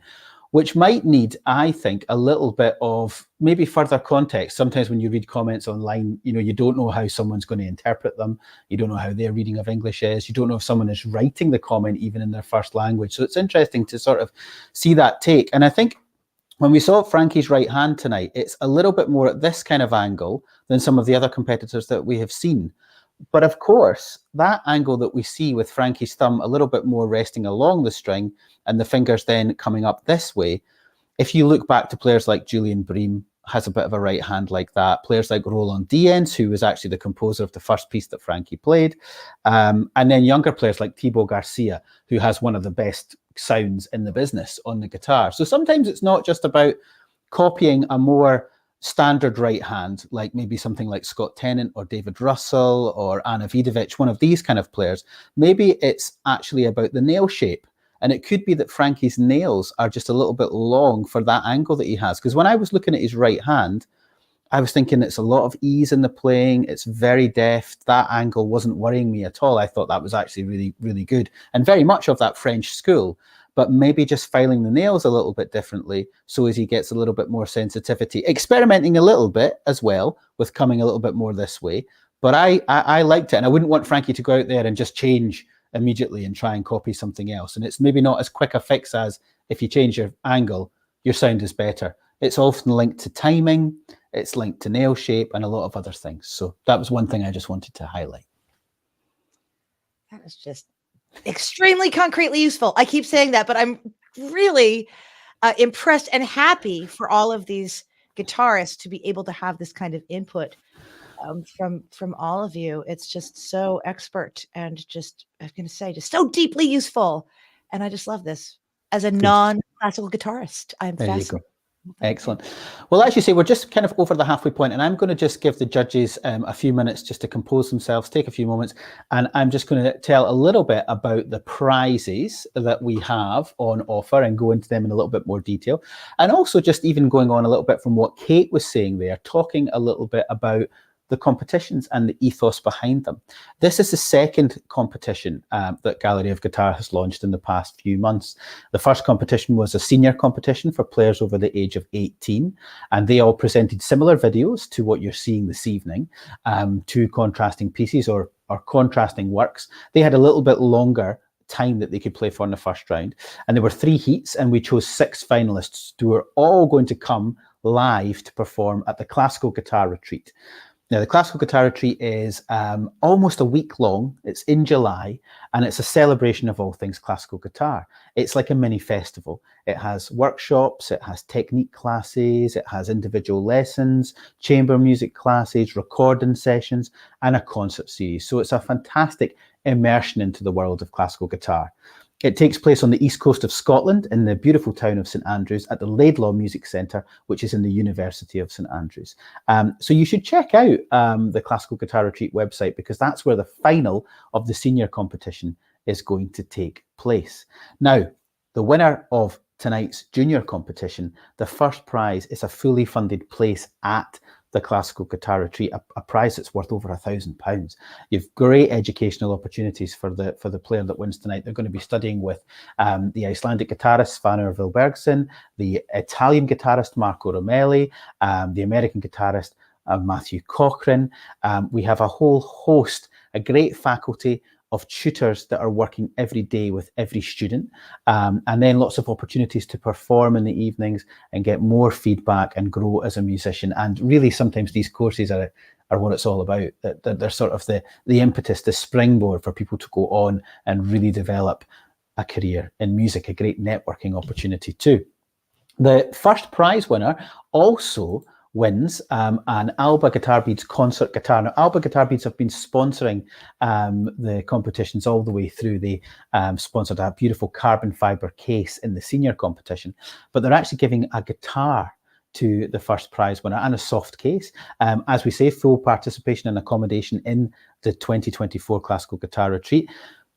which might need, I think, a little bit of maybe further context. Sometimes when you read comments online, you don't know how someone's going to interpret them. You don't know how their reading of English is. You don't know if someone is writing the comment even in their first language. So it's interesting to sort of see that take. And I think when we saw Frankie's right hand tonight, it's a little bit more at this kind of angle than some of the other competitors that we have seen. But of course, that angle that we see with Frankie's thumb a little bit more resting along the string and the fingers then coming up this way, if you look back to players like Julian Bream, has a bit of a right hand like that. Players like Roland Diens, who was actually the composer of the first piece that Frankie played. And then younger players like Thibaut Garcia, who has one of the best sounds in the business on the guitar. So sometimes it's not just about copying a more standard right hand, like maybe something like Scott Tennant or David Russell or Ana Vidovic, one of these kind of players. Maybe it's actually about the nail shape. And it could be that Frankie's nails are just a little bit long for that angle that he has. Because when I was looking at his right hand, I was thinking it's a lot of ease in the playing. It's very deft. That angle wasn't worrying me at all. I thought that was actually really, really good and very much of that French school, but maybe just filing the nails a little bit differently so as he gets a little bit more sensitivity, experimenting a little bit as well with coming a little bit more this way. But I liked it, and I wouldn't want Frankie to go out there and just change immediately and try and copy something else. And it's maybe not as quick a fix as if you change your angle, your sound is better. It's often linked to timing, it's linked to nail shape and a lot of other things. So that was one thing I just wanted to highlight. That was just extremely concretely useful. I keep saying that, but I'm really impressed and happy for all of these guitarists to be able to have this kind of input from all of you. It's just so expert and just, I was going to say, just so deeply useful. And I just love this. As a non-classical guitarist, I'm fascinated. Excellent. Well, as you say, we're just kind of over the halfway point, and I'm going to just give the judges a few minutes just to compose themselves, take a few moments, and I'm just going to tell a little bit about the prizes that we have on offer and go into them in a little bit more detail. And also just even going on a little bit from what Kate was saying there, talking a little bit about the competitions and the ethos behind them. This is the second competition that Gallery of Guitar has launched in the past few months. The first competition was a senior competition for players over the age of 18, and they all presented similar videos to what you're seeing this evening, two contrasting pieces or contrasting works. They had a little bit longer time that they could play for in the first round, and there were 3 heats, and we chose 6 finalists who are all going to come live to perform at the Classical Guitar Retreat. Now, the Classical Guitar Retreat is almost a week long. It's in July, and it's a celebration of all things classical guitar. It's like a mini festival. It has workshops, it has technique classes, it has individual lessons, chamber music classes, recording sessions, and a concert series. So it's a fantastic immersion into the world of classical guitar. It takes place on the east coast of Scotland in the beautiful town of St Andrews at the Laidlaw Music Centre, which is in the University of St Andrews. So you should check out the Classical Guitar Retreat website, because that's where the final of the senior competition is going to take place. Now, the winner of tonight's junior competition, the first prize is a fully funded place at the Classical Guitar Retreat, a prize that's worth over £1,000. You've great educational opportunities for the player that wins tonight. They're going to be studying with the Icelandic guitarist Svanur Vilbergsson, the Italian guitarist Marco Romelli, the American guitarist Matthew Cochran. We have a whole host, a great faculty of tutors that are working every day with every student, and then lots of opportunities to perform in the evenings and get more feedback and grow as a musician. And really, sometimes these courses are what it's all about. They're sort of the impetus, the springboard for people to go on and really develop a career in music, a great networking opportunity too. The first prize winner also wins an Alba Guitar Beads concert guitar. Now, Alba Guitar Beads have been sponsoring the competitions all the way through. They sponsored a beautiful carbon fiber case in the senior competition, but they're actually giving a guitar to the first prize winner and a soft case. As we say, full participation and accommodation in the 2024 Classical Guitar Retreat.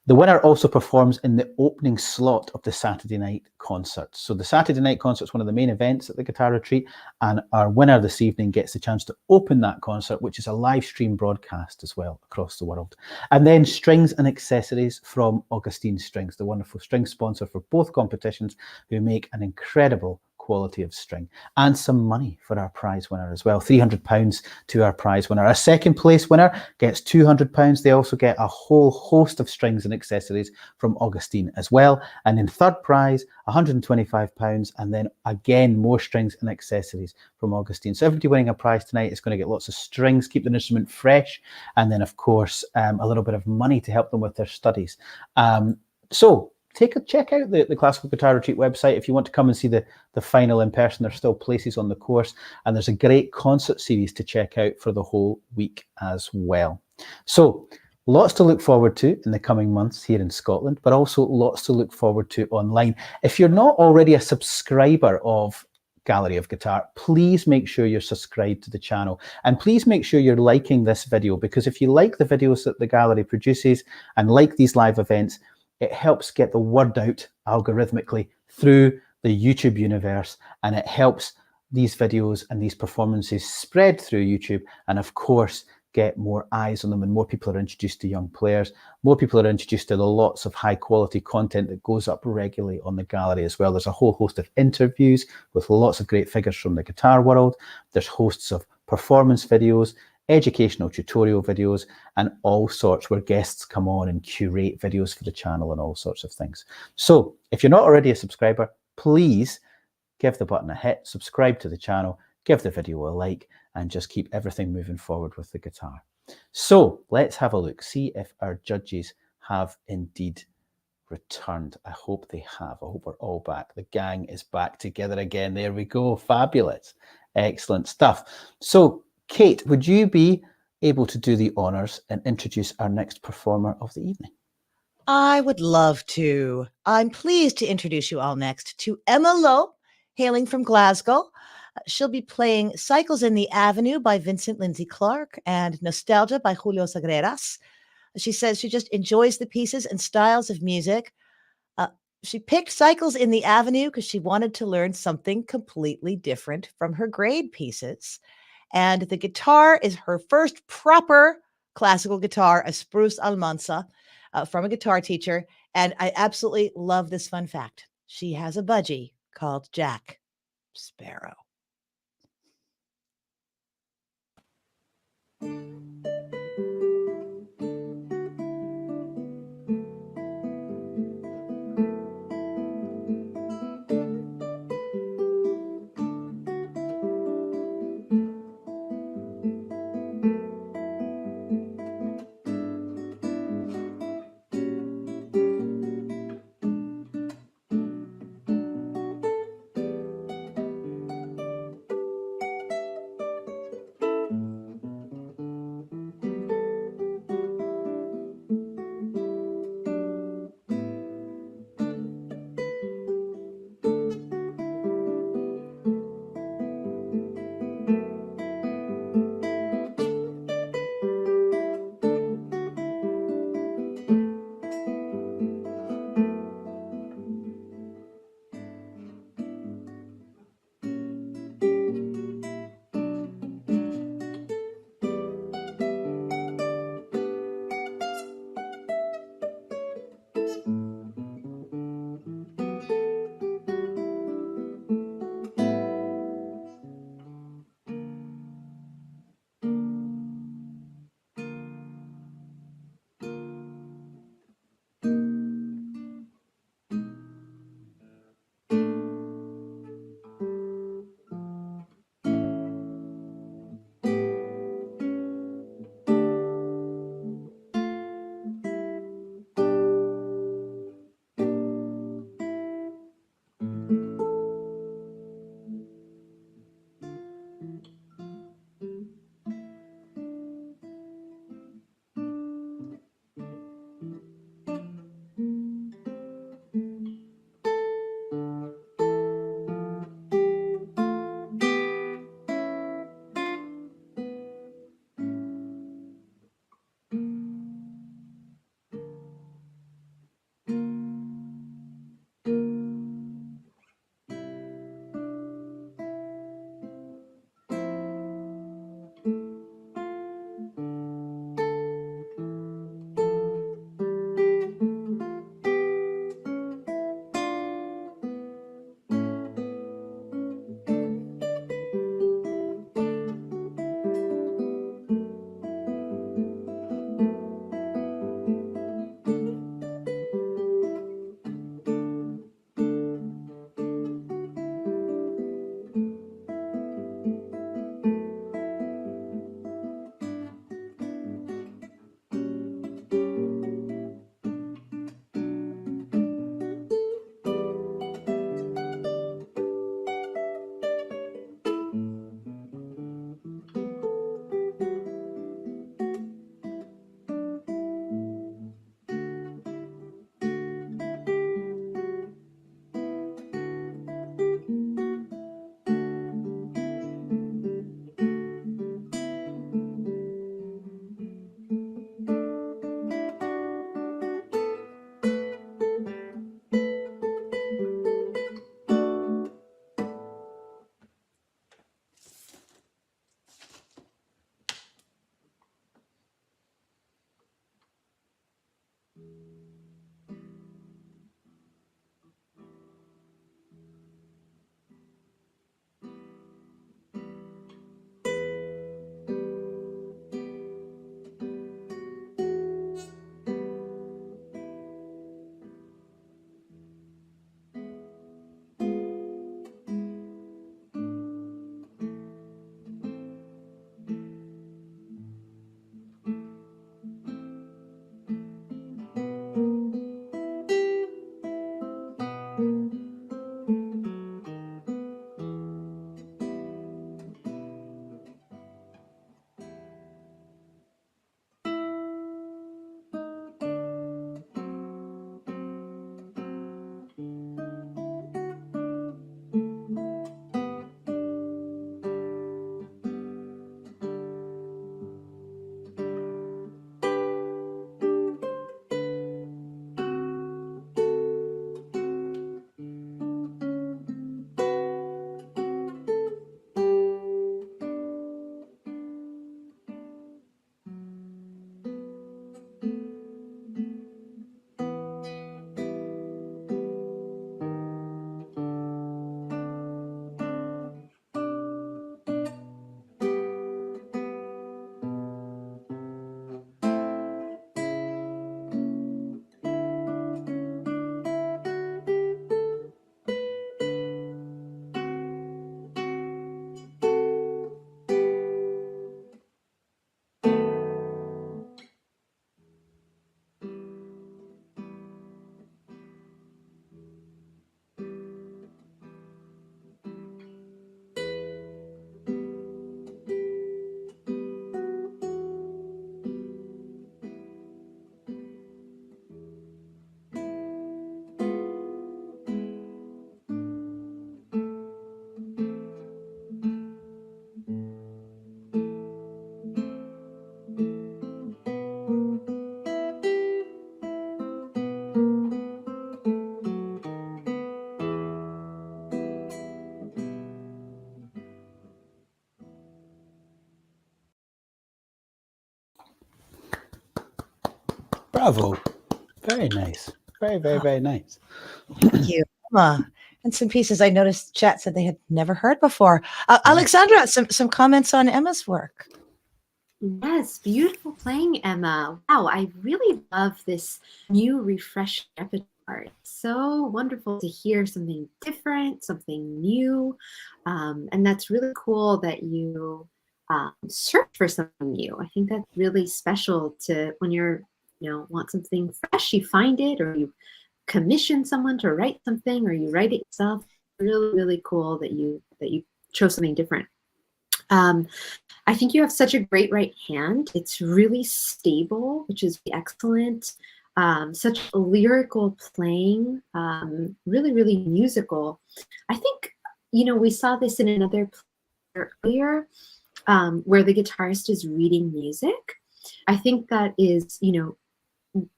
The winner also performs in the opening slot of the Saturday night concert. So the Saturday night concert is one of the main events at the Guitar Retreat, and our winner this evening gets the chance to open that concert, which is a live stream broadcast as well across the world. And then strings and accessories from Augustine Strings, the wonderful string sponsor for both competitions, who make an incredible quality of string, and some money for our prize winner as well, £300 to our prize winner. Our second place winner gets £200. They also get a whole host of strings and accessories from Augustine as well. And in third prize, £125, and then again more strings and accessories from Augustine. So everybody winning a prize tonight is going to get lots of strings, keep the instrument fresh, and then of course a little bit of money to help them with their studies. So check out the Classical Guitar Retreat website if you want to come and see the final in person. There's still places on the course, and there's a great concert series to check out for the whole week as well. So lots to look forward to in the coming months here in Scotland, but also lots to look forward to online. If you're not already a subscriber of Gallery of Guitar, please make sure you're subscribed to the channel, and please make sure you're liking this video, because if you like the videos that the gallery produces and like these live events, it helps get the word out algorithmically through the YouTube universe, and it helps these videos and these performances spread through YouTube, and of course, get more eyes on them, and more people are introduced to young players. More people are introduced to the lots of high quality content that goes up regularly on the gallery as well. There's a whole host of interviews with lots of great figures from the guitar world. There's hosts of performance videos, educational tutorial videos, and all sorts where guests come on and curate videos for the channel and all sorts of things. So if you're not already a subscriber, please give the button a hit, subscribe to the channel, give the video a like, and just keep everything moving forward with the guitar. So let's have a look, see if our judges have indeed returned. I hope they have. I hope we're all back. The gang is back together again. There we go. Fabulous. Excellent stuff. So Kate, would you be able to do the honours and introduce our next performer of the evening? I would love to. I'm pleased to introduce you all next to Emma Lowe, hailing from Glasgow. She'll be playing Cycles in the Avenue by Vincent Lindsay Clarke and Nostalgia by Julio Sagreras. She says she just enjoys the pieces and styles of music. She picked Cycles in the Avenue because she wanted to learn something completely different from her grade pieces. And the guitar is her first proper classical guitar, a Spruce Almanza from a guitar teacher. And I absolutely love this fun fact. She has a budgie called Jack Sparrow. Bravo. Very nice. Very, very, very nice. Thank you, Emma. And some pieces I noticed chat said they had never heard before. Alexandra, some comments on Emma's work. Yes, beautiful playing, Emma. Wow, I really love this new refreshed repertoire. It's so wonderful to hear something different, something new. And that's really cool that you search for something new. I think that's really special to when you're, want something fresh, you find it, or you commission someone to write something, or you write it yourself. Really, really cool that you chose something different. I think you have such a great right hand. It's really stable, which is excellent. Such lyrical playing, really, really musical. I think, we saw this in another player earlier, where the guitarist is reading music. I think that is,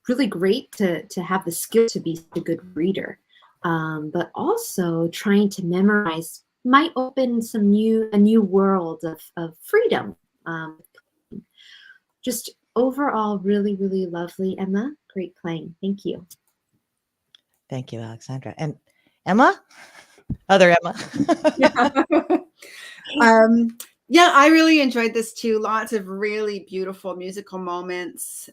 really great to have the skill to be a good reader, but also trying to memorize might open a new world of freedom. Just overall, really, really lovely, Emma. Great playing. Thank you. Thank you, Alexandra. And Emma? Other Emma. Yeah, I really enjoyed this too. Lots of really beautiful musical moments.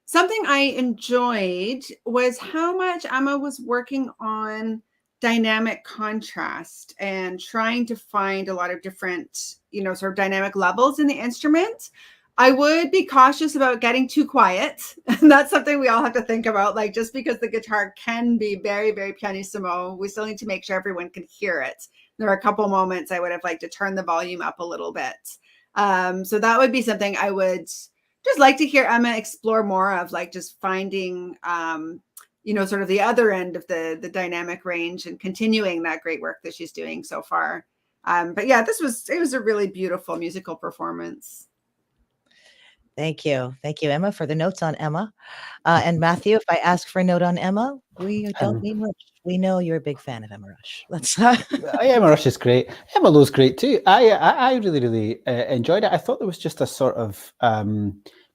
Something I enjoyed was how much Emma was working on dynamic contrast and trying to find a lot of different, sort of dynamic levels in the instrument. I would be cautious about getting too quiet. And that's something we all have to think about. Like, just because the guitar can be very, very pianissimo, we still need to make sure everyone can hear it. There are a couple moments I would have liked to turn the volume up a little bit. So that would be something I would just like to hear Emma explore more of, like just finding, sort of the other end of the dynamic range and continuing that great work that she's doing so far. But yeah, it was a really beautiful musical performance. Thank you. Thank you, Emma, for the notes on Emma. And Matthew, if I ask for a note on Emma, we don't need much. We know you're a big fan of Emma Rush. Emma Rush is great. Emma Lowe's great too. I really, really enjoyed it. I thought there was just a sort of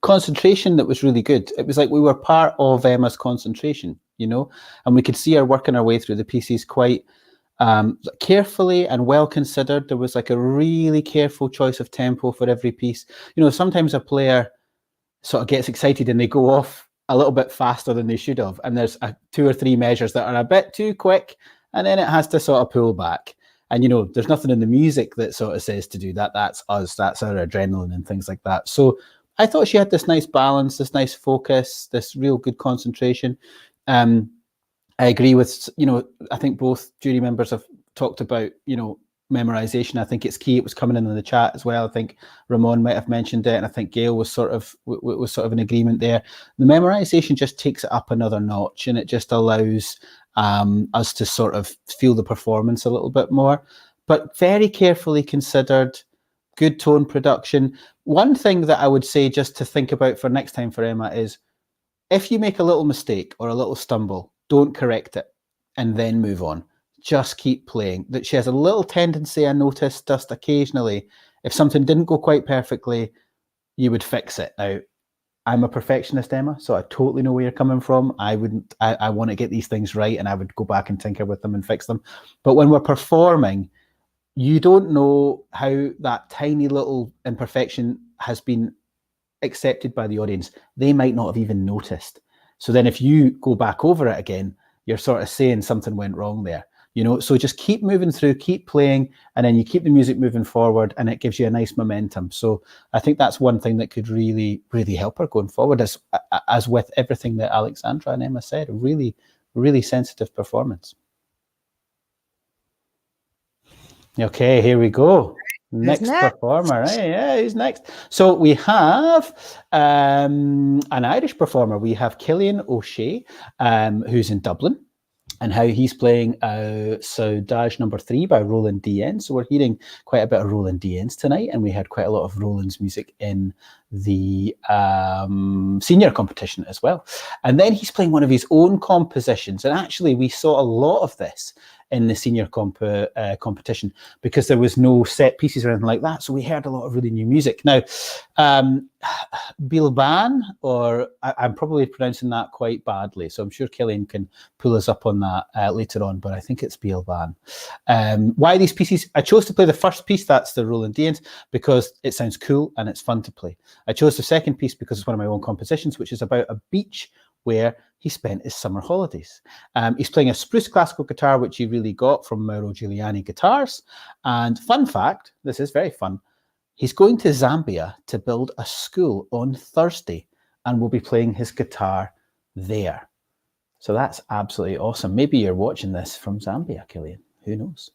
concentration that was really good. It was like we were part of Emma's concentration, and we could see her working her way through the pieces quite carefully and well considered. There was like a really careful choice of tempo for every piece. Sometimes a player sort of gets excited and they go off a little bit faster than they should have, and there's 2 or 3 measures that are a bit too quick, and then it has to sort of pull back. And there's nothing in the music that sort of says to do that. That's us. That's our adrenaline and things like that. So I thought she had this nice balance, this nice focus, this real good concentration. I agree with, I think both jury members have talked about, memorization. I think it's key. It was coming in the chat as well. I think Ramon might have mentioned it, and I think Gail was sort of in agreement there. The memorization just takes it up another notch, and it just allows us to sort of feel the performance a little bit more, but very carefully considered, good tone production. One thing that I would say just to think about for next time for Emma is, if you make a little mistake or a little stumble, don't correct it and then move on. Just keep playing. That she has a little tendency, I noticed just occasionally, if something didn't go quite perfectly, you would fix it. Now, I'm a perfectionist, Emma, so I totally know where you're coming from. I want to get these things right, and I would go back and tinker with them and fix them. But when we're performing, you don't know how that tiny little imperfection has been accepted by the audience. They might not have even noticed. So then if you go back over it again, you're sort of saying something went wrong there. So just keep moving through, keep playing, and then you keep the music moving forward, and it gives you a nice momentum. So I think that's one thing that could really, really help her going forward, as with everything that Alexandra and Emma said. A really, really sensitive performance. Okay, here we go. Next performer. Right? Yeah, who's next? So we have an Irish performer. We have Cillian O'Shea, who's in Dublin, and how he's playing Saudade No. 3 by Roland DN. So we're hearing quite a bit of Roland DNs tonight, and we had quite a lot of Roland's music in the senior competition as well. And then he's playing one of his own compositions, and actually we saw a lot of this in the senior competition because there was no set pieces or anything like that. So we heard a lot of really new music. Now, Bilban, or I'm probably pronouncing that quite badly, so I'm sure Killian can pull us up on that later on, but I think it's Bilban. Why these pieces? I chose to play the first piece, that's the Roland Dians, because it sounds cool and it's fun to play. I chose the second piece because it's one of my own compositions, which is about a beach where he spent his summer holidays. He's playing a spruce classical guitar, which he really got from Mauro Giuliani Guitars. And fun fact, this is very fun, he's going to Zambia to build a school on Thursday and will be playing his guitar there. So that's absolutely awesome. Maybe you're watching this from Zambia, Killian. Who knows?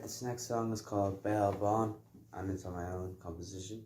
This next song is called Bell Bon, and it's on my own composition.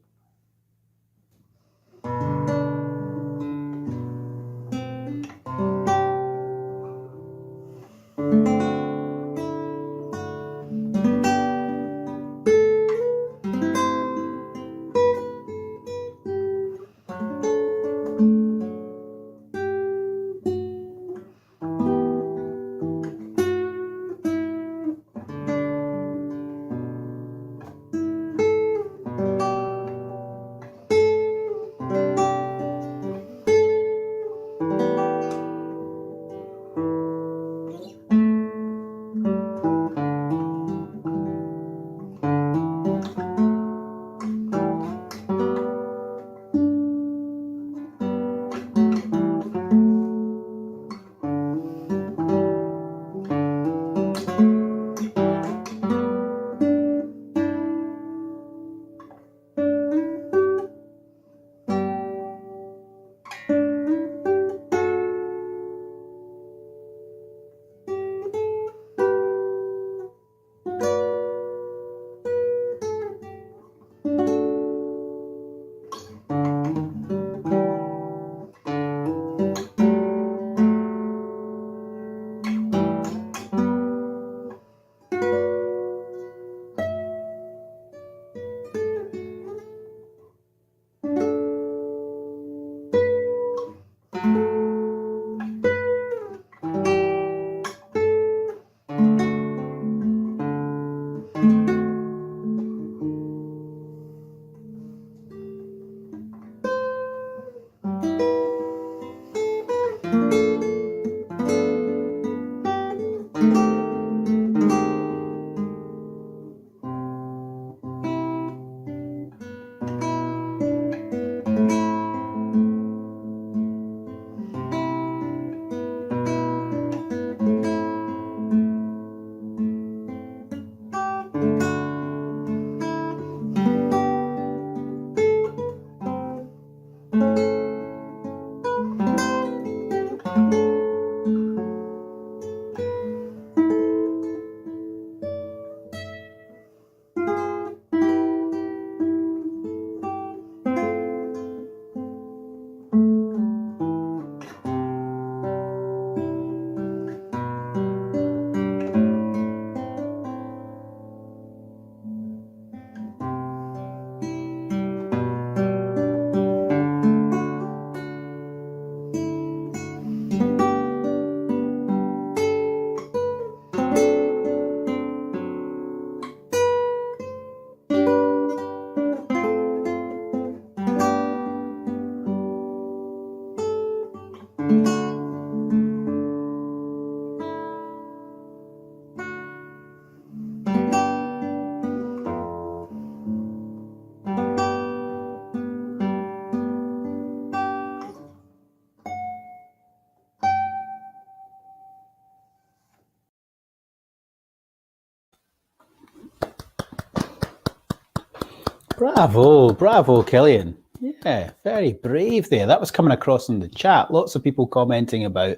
Bravo, Killian. Yeah, very brave there. That was coming across in the chat. Lots of people commenting about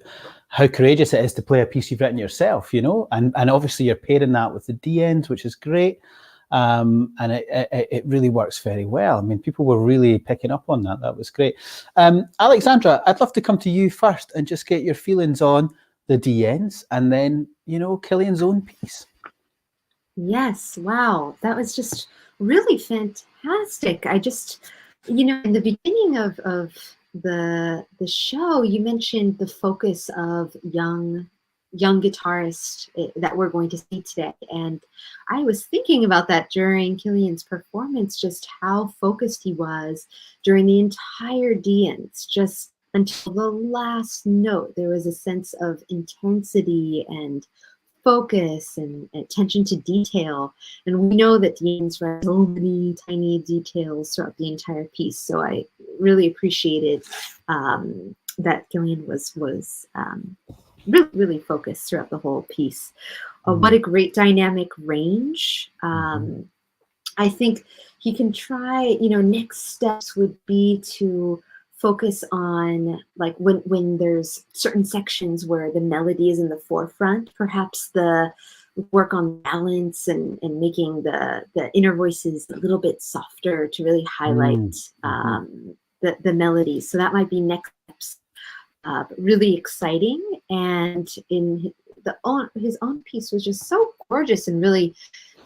how courageous it is to play a piece you've written yourself, you know, and obviously you're pairing that with the D-ends, which is great. And it really works very well. I mean, people were really picking up on that. That was great. Alexandra, I'd love to come to you first and just get your feelings on the D-ends and then, you know, Killian's own piece. Yes, wow, that was just really fantastic. I just, you know, in the beginning of the show, you mentioned the focus of young guitarist that we're going to see today, and I was thinking about that during Killian's performance, just how focused he was during the entire D-ends, just until the last note. There was a sense of intensity and focus and attention to detail, and we know that D-ends write so many tiny details throughout the entire piece. So I really appreciated that Killian was really focused throughout the whole piece. What a great dynamic range. I think he can try, you know, next steps would be to focus on, like, when there's certain sections where the melody is in the forefront, perhaps the work on balance and making the inner voices a little bit softer to really highlight the melody. So that might be next steps. But really exciting, and in his own piece was just so gorgeous and really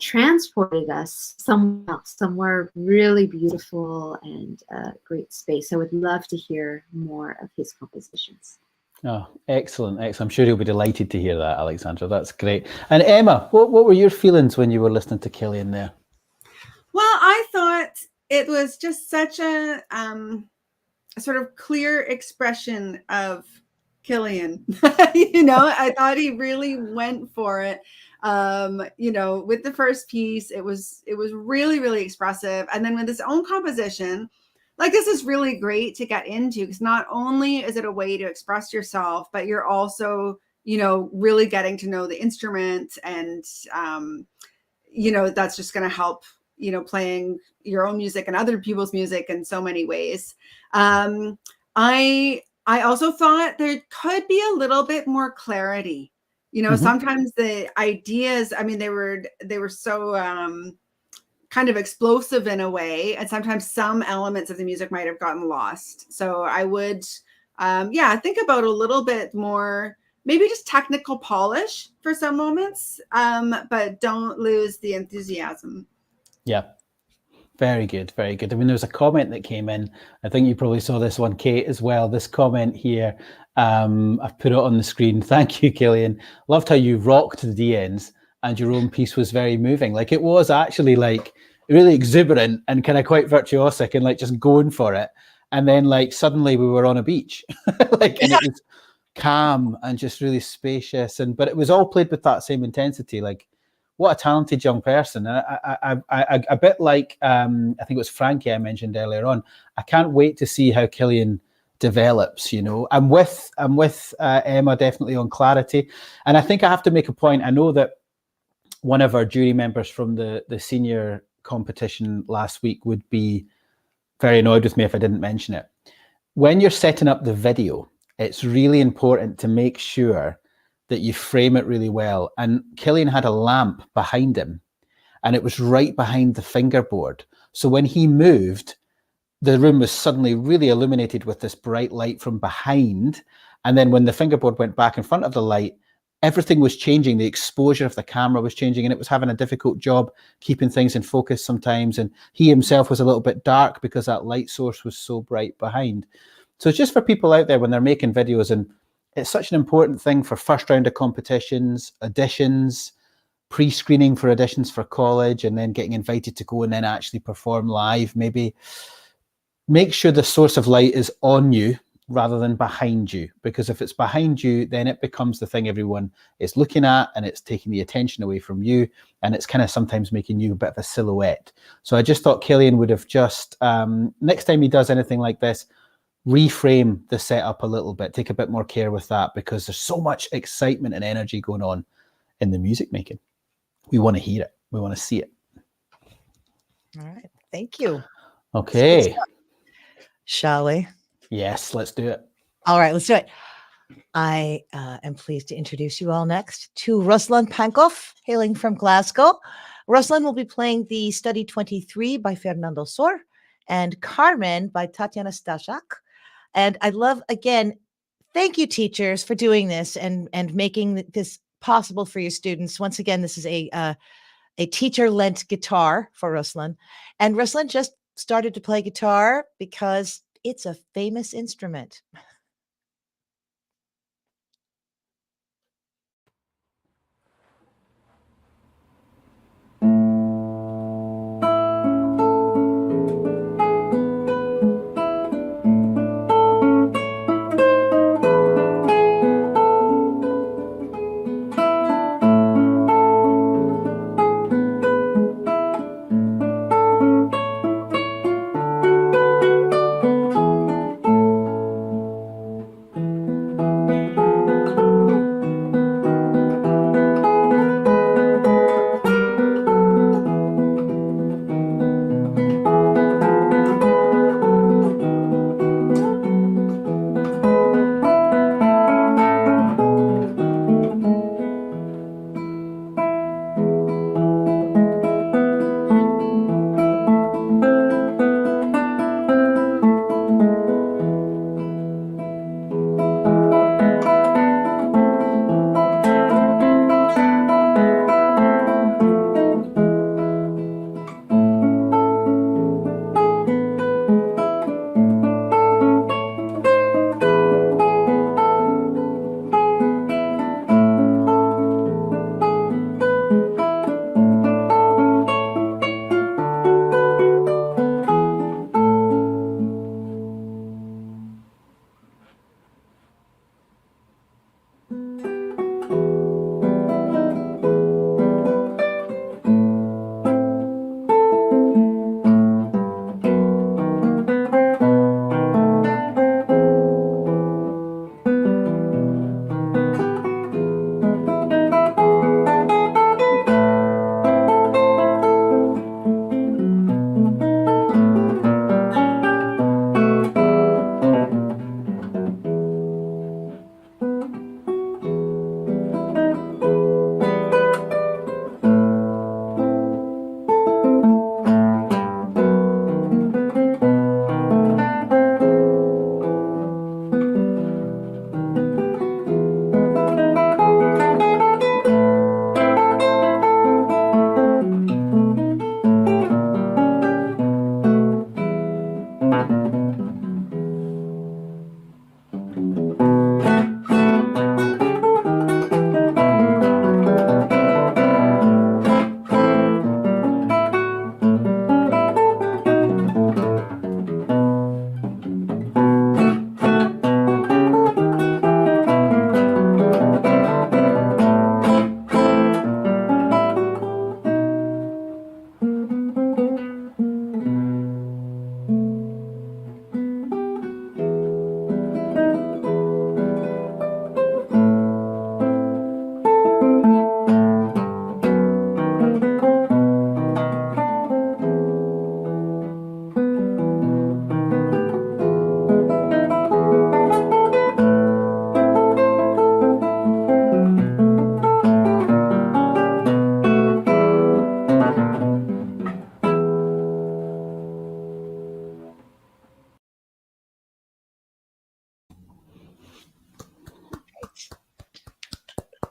transported us somewhere really beautiful and great space. I would love to hear more of his compositions. Oh, excellent. I'm sure he'll be delighted to hear that, Alexandra. That's great. And Emma, what were your feelings when you were listening to Killian there? Well, I thought it was just such a sort of clear expression of Killian. You know, I thought he really went for it. You know, with the first piece, it was really, really expressive. And then with his own composition, like, this is really great to get into, because not only is it a way to express yourself, but you're also, you know, really getting to know the instrument, and you know, that's just going to help, you know, playing your own music and other people's music in so many ways. I also thought there could be a little bit more clarity. You know, sometimes the ideas, I mean, they were so kind of explosive in a way, and sometimes some elements of the music might have gotten lost. So I would, think about a little bit more, maybe just technical polish for some moments, but don't lose the enthusiasm. Yeah. Very good, very good. I mean, there was a comment that came in. I think you probably saw this one, Kate, as well. This comment here, I've put it on the screen. Thank you, Killian. Loved how you rocked the D-ends, and your own piece was very moving. Like, it was actually like really exuberant and kind of quite virtuosic and like just going for it. And then like suddenly we were on a beach, like, and it was calm and just really spacious. But it was all played with that same intensity. Like, what a talented young person. And I a bit like, I think it was Frankie I mentioned earlier on, I can't wait to see how Killian develops, you know. I'm with Emma definitely on clarity. And I think I have to make a point. I know that one of our jury members from the senior competition last week would be very annoyed with me if I didn't mention it. When you're setting up the video, it's really important to make sure that you frame it really well. And Killian had a lamp behind him, and it was right behind the fingerboard. So when he moved, the room was suddenly really illuminated with this bright light from behind. And then when the fingerboard went back in front of the light, everything was changing. The exposure of the camera was changing, and it was having a difficult job keeping things in focus sometimes. And he himself was a little bit dark because that light source was so bright behind. So it's just for people out there when they're making videos, and it's such an important thing for first round of competitions, auditions, pre-screening for auditions for college, and then getting invited to go and then actually perform live. Maybe make sure the source of light is on you rather than behind you, because if it's behind you, then it becomes the thing everyone is looking at, and it's taking the attention away from you, and it's kind of sometimes making you a bit of a silhouette. So I just thought Killian would have just, next time he does anything like this, reframe the setup a little bit, take a bit more care with that, because there's so much excitement and energy going on in the music making. We want to hear it. We want to see it. All right. Thank you. Okay. Shall we? Yes, let's do it. All right, let's do it. I am pleased to introduce you all next to Ruslan Pankov, hailing from Glasgow. Ruslan will be playing the Study 23 by Fernando Sor and Carmen by Tatiana Staszak. And I love, again, thank you, teachers, for doing this and making this possible for your students. Once again, this is a teacher-lent guitar for Ruslan. And Ruslan just started to play guitar because it's a famous instrument.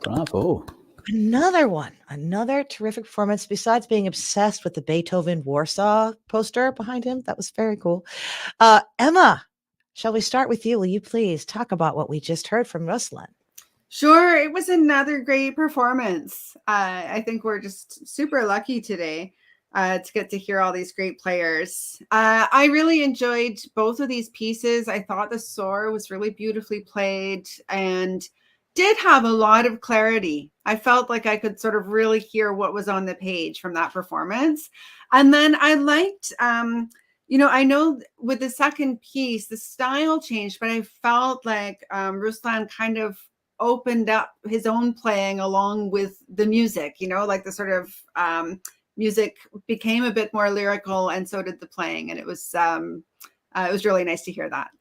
Bravo. Another terrific performance. Besides being obsessed with the Beethoven Warsaw poster behind him, that was very cool. Emma, shall we start with you? Will you please talk about what we just heard from Ruslan? Sure, it was another great performance. I think we're just super lucky today to get to hear all these great players. I really enjoyed both of these pieces. I thought the Soar was really beautifully played and did have a lot of clarity. I felt like I could sort of really hear what was on the page from that performance. And then I liked, I know with the second piece, the style changed, but I felt like Ruslan kind of opened up his own playing along with the music, like the sort of music became a bit more lyrical, and so did the playing. And it was really nice to hear that.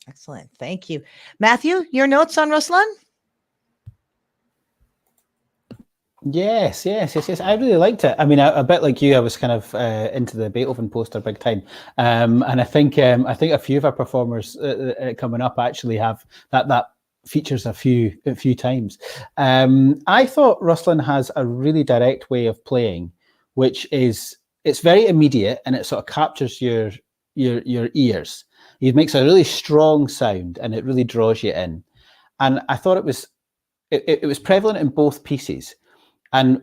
Excellent. Thank you. Matthew, your notes on Ruslan? Yes. I really liked it. I mean, a bit like you, I was kind of into the Beethoven poster big time, and I think a few of our performers coming up actually have that features a few times. I thought Ruslan has a really direct way of playing, which is it's very immediate and it sort of captures your ears. He makes a really strong sound and it really draws you in. And I thought it was prevalent in both pieces. And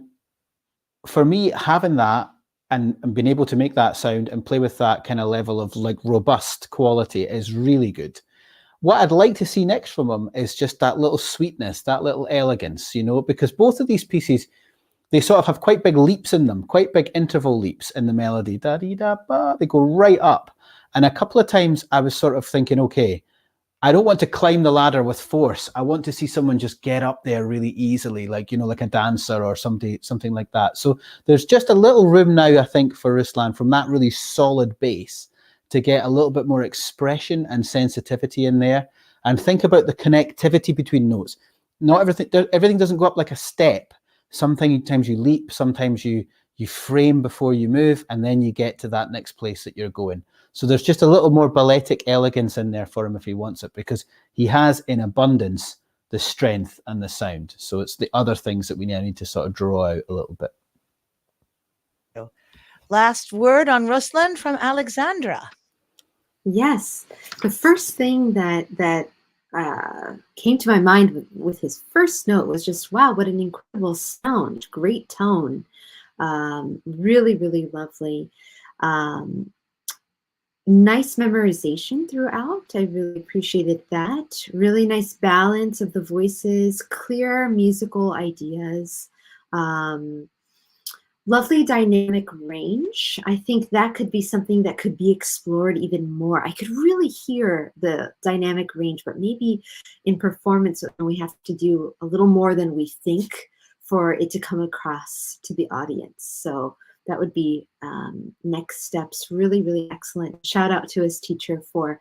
for me, having that and being able to make that sound and play with that kind of level of like robust quality is really good. What I'd like to see next from him is just that little sweetness, that little elegance, because both of these pieces, they sort of have quite big leaps in them, quite big interval leaps in the melody. Da-dee-da-ba, they go right up. And a couple of times I was sort of thinking, okay, I don't want to climb the ladder with force. I want to see someone just get up there really easily, like, like a dancer or something like that. So there's just a little room now, I think, for Ruslan from that really solid base to get a little bit more expression and sensitivity in there. And think about the connectivity between notes. Not everything doesn't go up like a step. Sometimes you leap, sometimes you frame before you move, and then you get to that next place that you're going. So there's just a little more balletic elegance in there for him if he wants it, because he has in abundance the strength and the sound. So it's the other things that we now need to sort of draw out a little bit. Last word on Ruslan from Alexandra. Yes, the first thing that came to my mind with his first note was just, wow, what an incredible sound, great tone, really, really lovely. Nice memorization throughout. I really appreciated that. Really nice balance of the voices, clear musical ideas, lovely dynamic range. I think that could be something that could be explored even more. I could really hear the dynamic range, but maybe in performance we have to do a little more than we think for it to come across to the audience. So that would be next steps. Really, really excellent. Shout out to his teacher for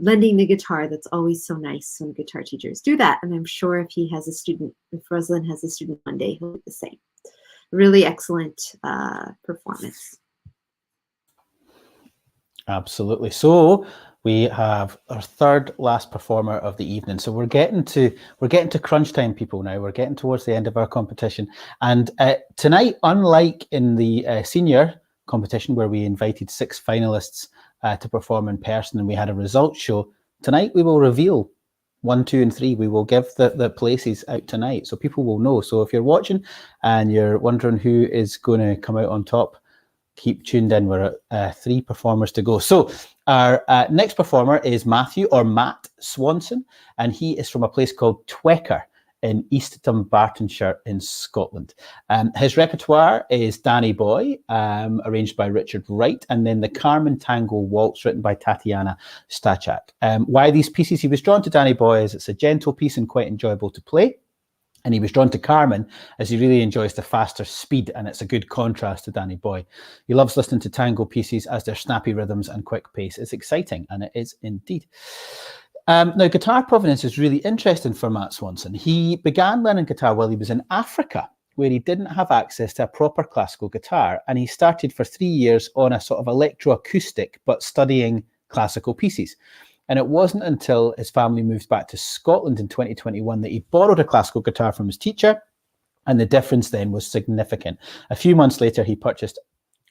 lending the guitar. That's always so nice when guitar teachers do that. And I'm sure if Ruslan has a student one day, he'll do the same. Really excellent performance. Absolutely. So we have our third last performer of the evening. So we're getting to crunch time, people. Now we're getting towards the end of our competition, and tonight, unlike in the senior competition where we invited 6 finalists to perform in person and we had a results show, tonight we will reveal 1, 2, and 3. We will give the places out tonight, so people will know. So if you're watching and you're wondering who is going to come out on top, keep tuned in. We're at 3 performers to go. So our next performer is Matthew, or Matt Swanson, and he is from a place called Twecker in East Dunbartonshire in Scotland. His repertoire is Danny Boy, arranged by Richard Wright, and then the Carmen Tango Waltz, written by Tatiana Stachak. Why these pieces? He was drawn to Danny Boy as it's a gentle piece and quite enjoyable to play. And he was drawn to Carmen as he really enjoys the faster speed, and it's a good contrast to Danny Boy. He loves listening to tango pieces as their snappy rhythms and quick pace. It's exciting, and it is indeed. Now, guitar provenance is really interesting for Matt Swanson. He began learning guitar while he was in Africa, where he didn't have access to a proper classical guitar, and he started for 3 years on a sort of electroacoustic, but studying classical pieces. And it wasn't until his family moved back to Scotland in 2021 that he borrowed a classical guitar from his teacher, and the difference then was significant. A few months later, he purchased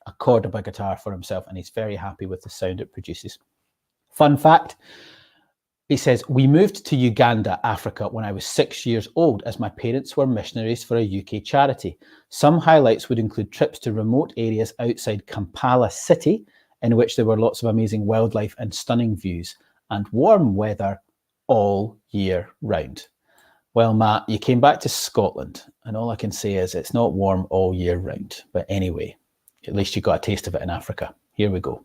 a Cardo guitar for himself, and he's very happy with the sound it produces. Fun fact, he says, "We moved to Uganda, Africa, when I was 6 years old, as my parents were missionaries for a UK charity. Some highlights would include trips to remote areas outside Kampala City, in which there were lots of amazing wildlife and stunning views, and warm weather all year round." Well, Matt, you came back to Scotland, and all I can say is it's not warm all year round. But anyway, at least you got a taste of it in Africa. Here we go.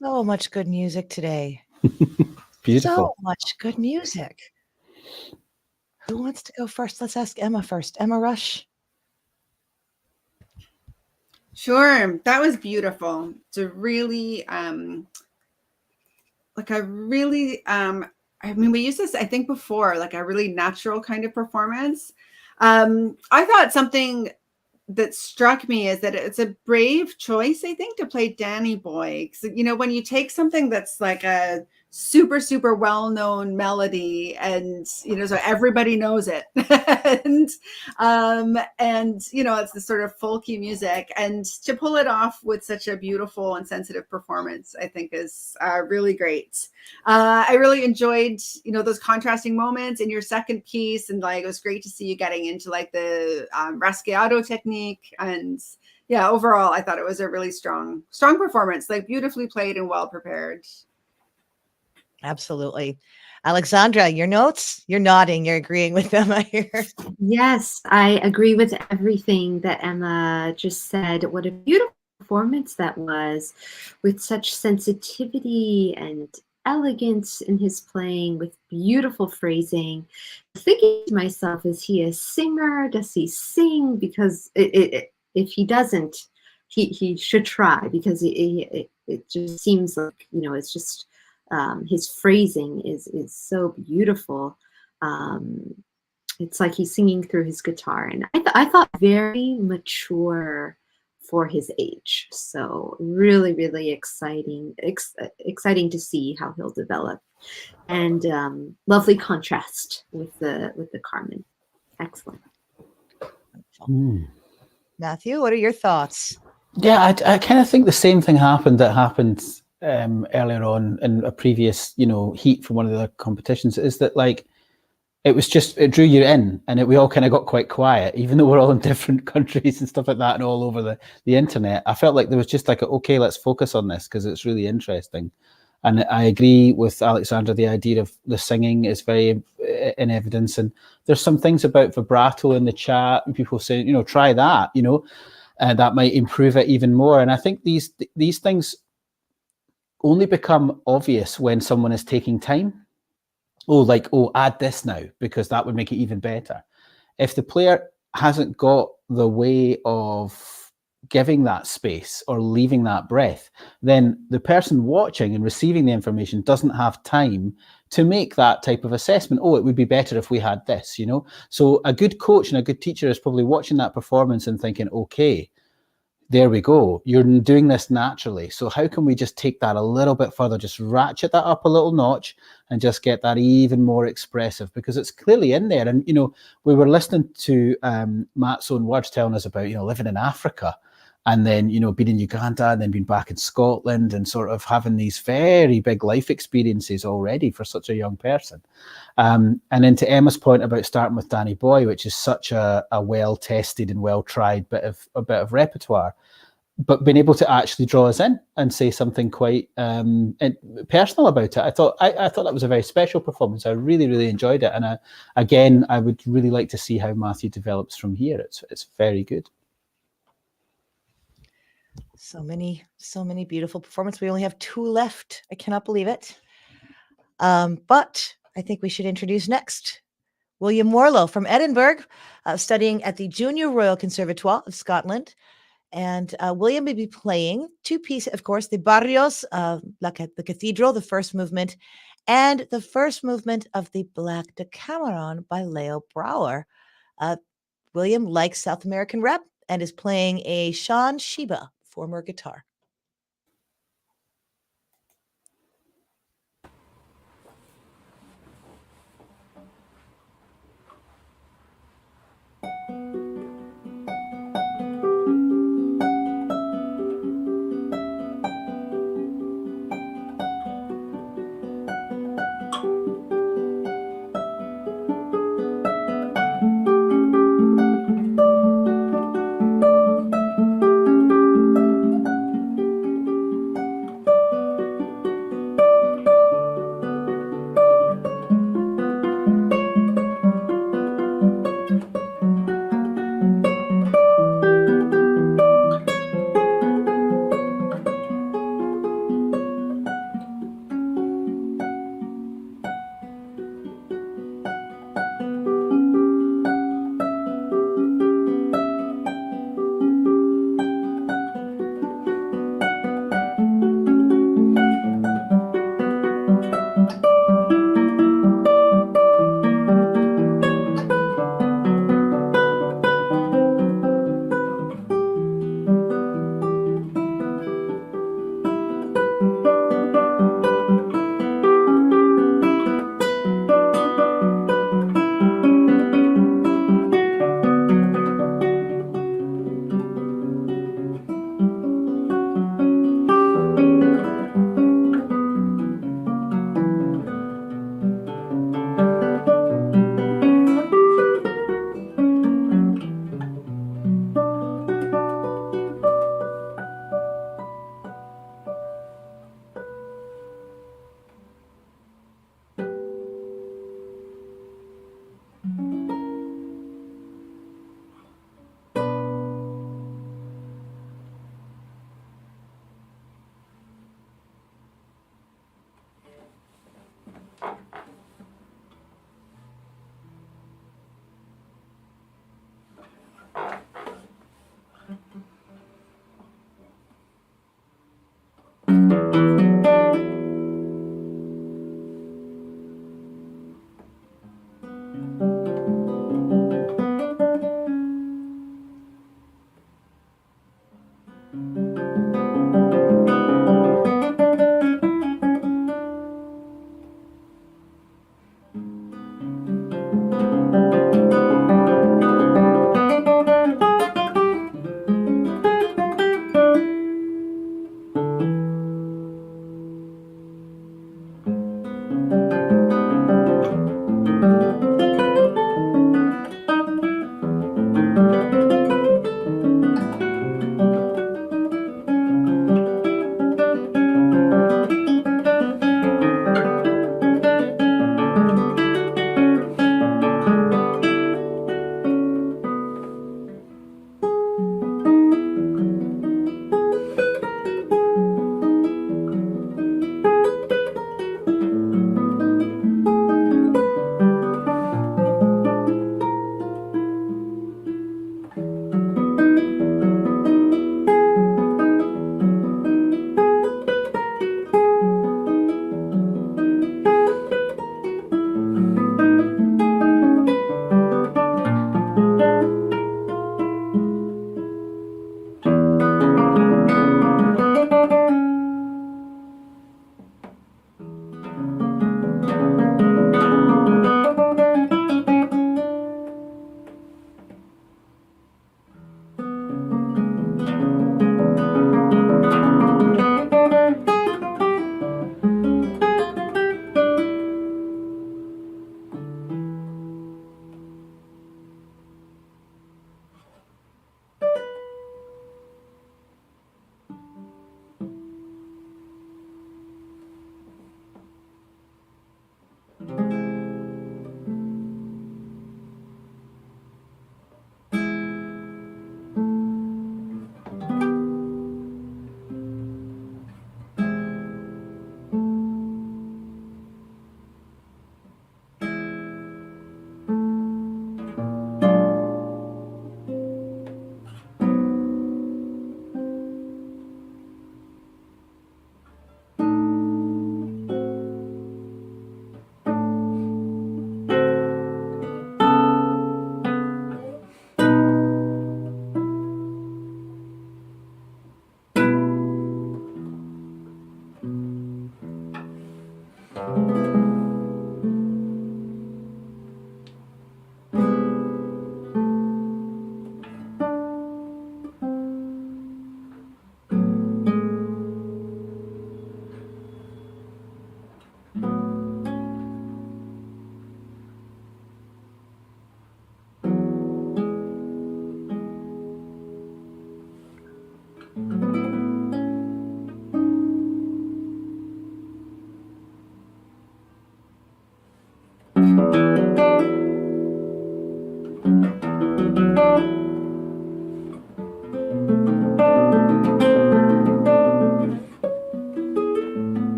So much good music today. Beautiful. So much good music. Who wants to go first? Let's ask Emma first. Emma Rush. Sure, that was beautiful. It's a really I mean, we used this I think before, like a really natural kind of performance. I thought something that struck me is that it's a brave choice, I think, to play Danny Boy. So, you know, when you take something that's like a super, super well-known melody and, you know, so everybody knows it. and, you know, it's the sort of folky music, and to pull it off with such a beautiful and sensitive performance, I think is really great. I really enjoyed, you know, those contrasting moments in your second piece, and like it was great to see you getting into like the rasgueado technique. And yeah, overall, I thought it was a really strong performance, like beautifully played and well prepared. Absolutely. Alexandra, your notes? You're nodding. You're agreeing with Emma here. Yes, I agree with everything that Emma just said. What a beautiful performance that was, with such sensitivity and elegance in his playing, with beautiful phrasing. Thinking to myself, is he a singer? Does he sing? Because if he doesn't, he should try, because it just seems like, you know, it's just his phrasing is so beautiful. It's like he's singing through his guitar, and I thought very mature for his age. So really, really exciting to see how he'll develop, and lovely contrast with the Carmen. Excellent. Matthew, what are your thoughts? Yeah, I kind of think the same thing happened earlier on in a previous, you know, heat from one of the other competitions, is that like it drew you in, and we all kind of got quite quiet, even though we're all in different countries and stuff like that and all over the internet. I felt like there was just like, okay, let's focus on this because it's really interesting. And I agree with Alexandra, the idea of the singing is very in evidence, and there's some things about vibrato in the chat and people saying, you know, try that, you know, that might improve it even more. And I think these things only become obvious when someone is taking time. Add this now, because that would make it even better. If the player hasn't got the way of giving that space or leaving that breath, then the person watching and receiving the information doesn't have time to make that type of assessment. Oh, it would be better if we had this, you know? So a good coach and a good teacher is probably watching that performance and thinking, okay, there we go. You're doing this naturally. So how can we just take that a little bit further, just ratchet that up a little notch and just get that even more expressive, because it's clearly in there. And, you know, we were listening to Matt's own words telling us about, you know, living in Africa and then, you know, being in Uganda and then being back in Scotland and sort of having these very big life experiences already for such a young person. And then to Emma's point about starting with Danny Boy, which is such a well-tested and well-tried bit of repertoire, but being able to actually draw us in and say something quite personal about it. I thought that was a very special performance. I really, really enjoyed it. And I would really like to see how Matthew develops from here. It's very good. So many beautiful performances. We only have 2 left. I cannot believe it. But I think we should introduce next William Warlow from Edinburgh, studying at the Junior Royal Conservatoire of Scotland. And William will be playing 2 pieces, of course, the Barrios, the Cathedral, the first movement, and the first movement of the Black Decameron by Leo Brouwer. William likes South American rap and is playing a Sean Sheba former guitar.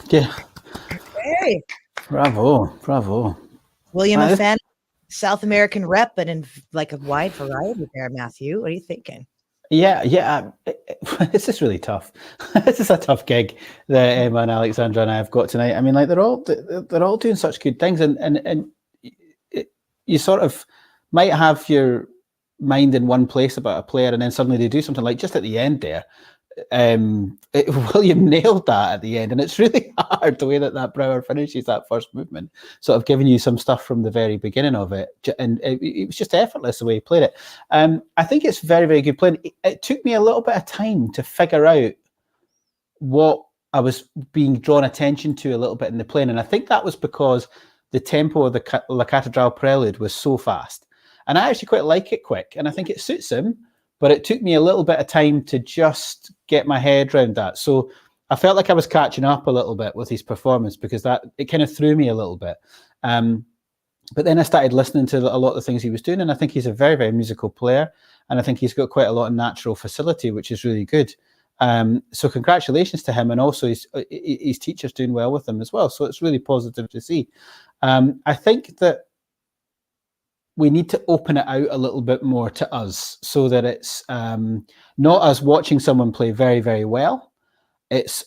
Yeah. Hey, Bravo. William, a This- fan, South American rep, but in like a wide variety there, Matthew. What are you thinking? Yeah. This is really tough. This is a tough gig that Emma and Alexandra and I have got tonight. I mean, like they're all doing such good things, and you sort of might have your mind in one place about a player, and then suddenly they do something like just at the end there. William nailed that at the end, and it's really hard the way that Brouwer finishes that first movement, sort of giving you some stuff from the very beginning of it, and it was just effortless the way he played it. I think it's very, very good playing. It took me a little bit of time to figure out what I was being drawn attention to a little bit in the playing, and I think that was because the tempo of the La Catedral Prelude was so fast, and I actually quite like it quick, and I think it suits him. But it took me a little bit of time to just get my head around that. So I felt like I was catching up a little bit with his performance because it kind of threw me a little bit. But then I started listening to a lot of the things he was doing, and I think he's a very, very musical player, and I think he's got quite a lot of natural facility, which is really good. So congratulations to him, and also his teacher's doing well with him as well. So it's really positive to see. I think that we need to open it out a little bit more to us so that it's not us watching someone play very, very well. It's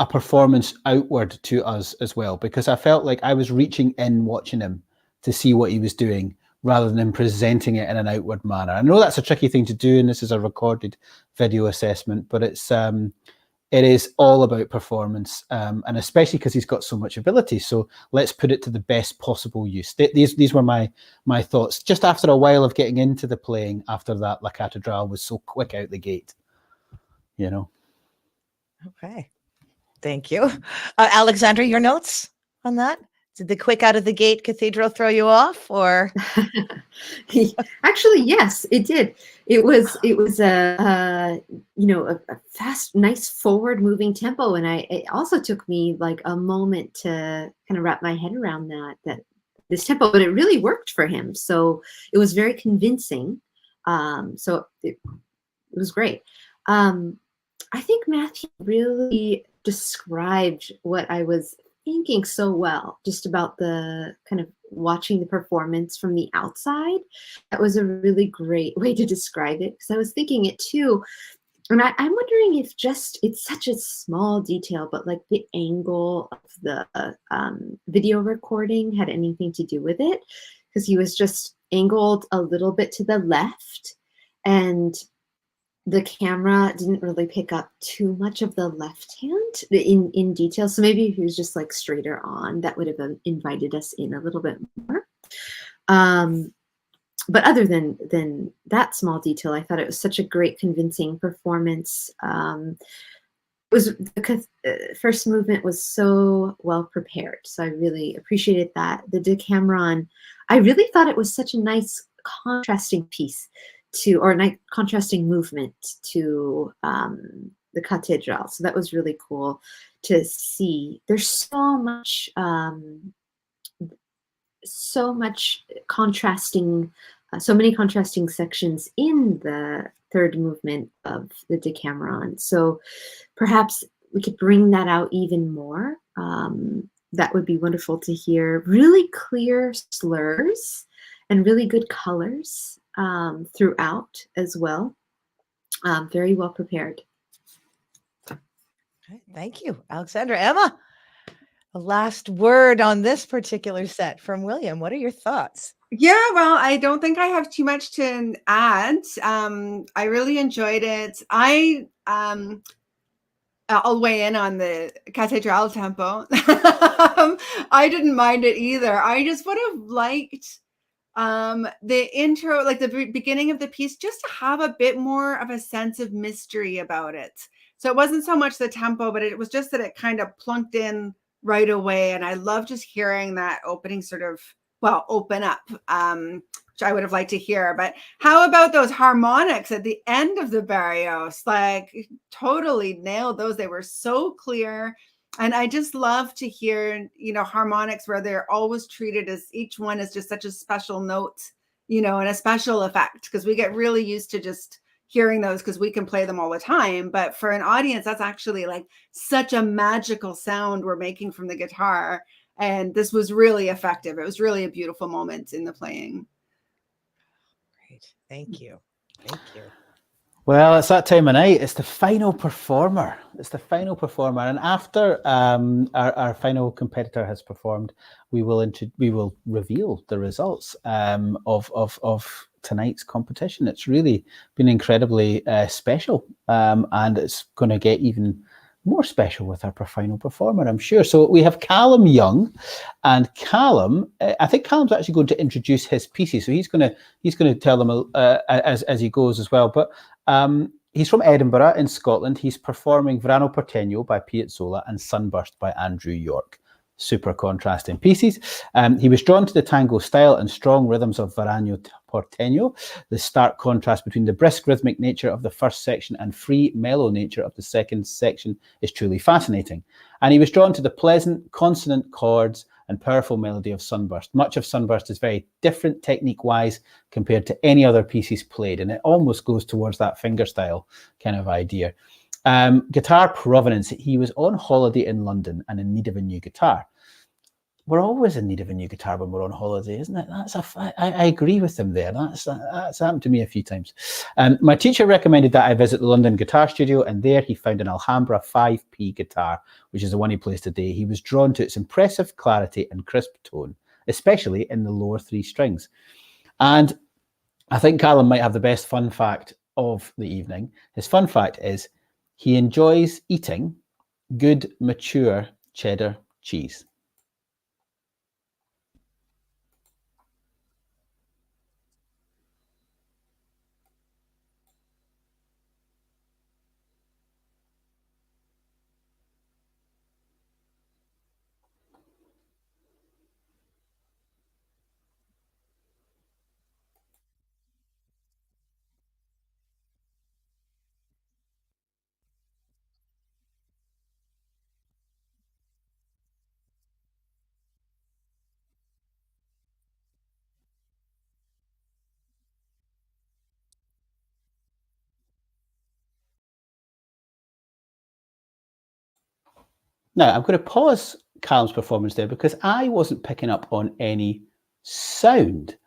a performance outward to us as well, because I felt like I was reaching in watching him to see what he was doing rather than him presenting it in an outward manner. I know that's a tricky thing to do, and this is a recorded video assessment, but it is all about performance, and especially because he's got so much ability. So let's put it to the best possible use. These were my thoughts. Just after a while of getting into the playing, after that La Catedral was so quick out the gate, you know. Okay, thank you, Alexandra. Your notes on that? Did the quick out of the gate cathedral throw you off, or? Actually, yes, it did. It was a fast, nice forward moving tempo. And it also took me like a moment to kind of wrap my head around that this tempo, but it really worked for him. So it was very convincing. So it was great. I think Matthew really described what I was thinking so well, just about the kind of watching the performance from the outside. That was a really great way to describe it, because I was thinking it too. And I'm wondering if it's such a small detail, but like the angle of the video recording had anything to do with it, because he was just angled a little bit to the left, and the camera didn't really pick up too much of the left hand in detail. So maybe if he was just like straighter on, that would have invited us in a little bit more. But other than that small detail, I thought it was such a great, convincing performance. It was because first movement was so well prepared. So I really appreciated that. The Decameron, I really thought it was such a nice contrasting piece or a contrasting movement to the Cathedral. So that was really cool to see. There's so much contrasting, so many contrasting sections in the third movement of the Decameron. So perhaps we could bring that out even more. That would be wonderful to hear. Really clear slurs and really good colors throughout as well. Very well prepared. Okay, thank you, Alexandra. Emma, a last word on this particular set from William. What are your thoughts? Yeah, well, I don't think I have too much to add. I really enjoyed it. I'll weigh in on the Cathedral tempo. I didn't mind it either. I just would have liked the intro, like the beginning of the piece, just to have a bit more of a sense of mystery about it. So it wasn't so much the tempo, but it was just that it kind of plunked in right away. And I love just hearing that opening sort of, well, open up, which I would have liked to hear. But how about those harmonics at the end of the Barrios? Like, totally nailed those. They were so clear. And I just love to hear, harmonics where they're always treated as each one is just such a special note, and a special effect, because we get really used to just hearing those because we can play them all the time. But for an audience, that's actually like such a magical sound we're making from the guitar. And this was really effective. It was really a beautiful moment in the playing. Great. Thank you. Thank you. Well, it's that time of night. It's the final performer. It's the final performer, and after our final competitor has performed, we will reveal the results of tonight's competition. It's really been incredibly special, and it's going to get even more special with our final performer, I'm sure. So we have Calum Young, and Calum, I think Calum's actually going to introduce his pieces. So he's going to tell them as he goes as well. But he's from Edinburgh in Scotland. He's performing Verano Porteño by Piazzolla and Sunburst by Andrew York. Super contrasting pieces. He was drawn to the tango style and strong rhythms of Verano Porteño. The stark contrast between the brisk rhythmic nature of the first section and free mellow nature of the second section is truly fascinating. And he was drawn to the pleasant consonant chords and powerful melody of Sunburst. Much of Sunburst is very different technique-wise compared to any other pieces played, and it almost goes towards that fingerstyle kind of idea. Guitar provenance. He was on holiday in London and in need of a new guitar. We're always in need of a new guitar when we're on holiday, isn't it? I agree with them there. That's happened to me a few times. My teacher recommended that I visit the London Guitar Studio, and there he found an Alhambra 5P guitar, which is the one he plays today. He was drawn to its impressive clarity and crisp tone, especially in the lower three strings. And I think Calum might have the best fun fact of the evening. His fun fact is he enjoys eating good, mature cheddar cheese. Now, I'm going to pause Calum's performance there because I wasn't picking up on any sound.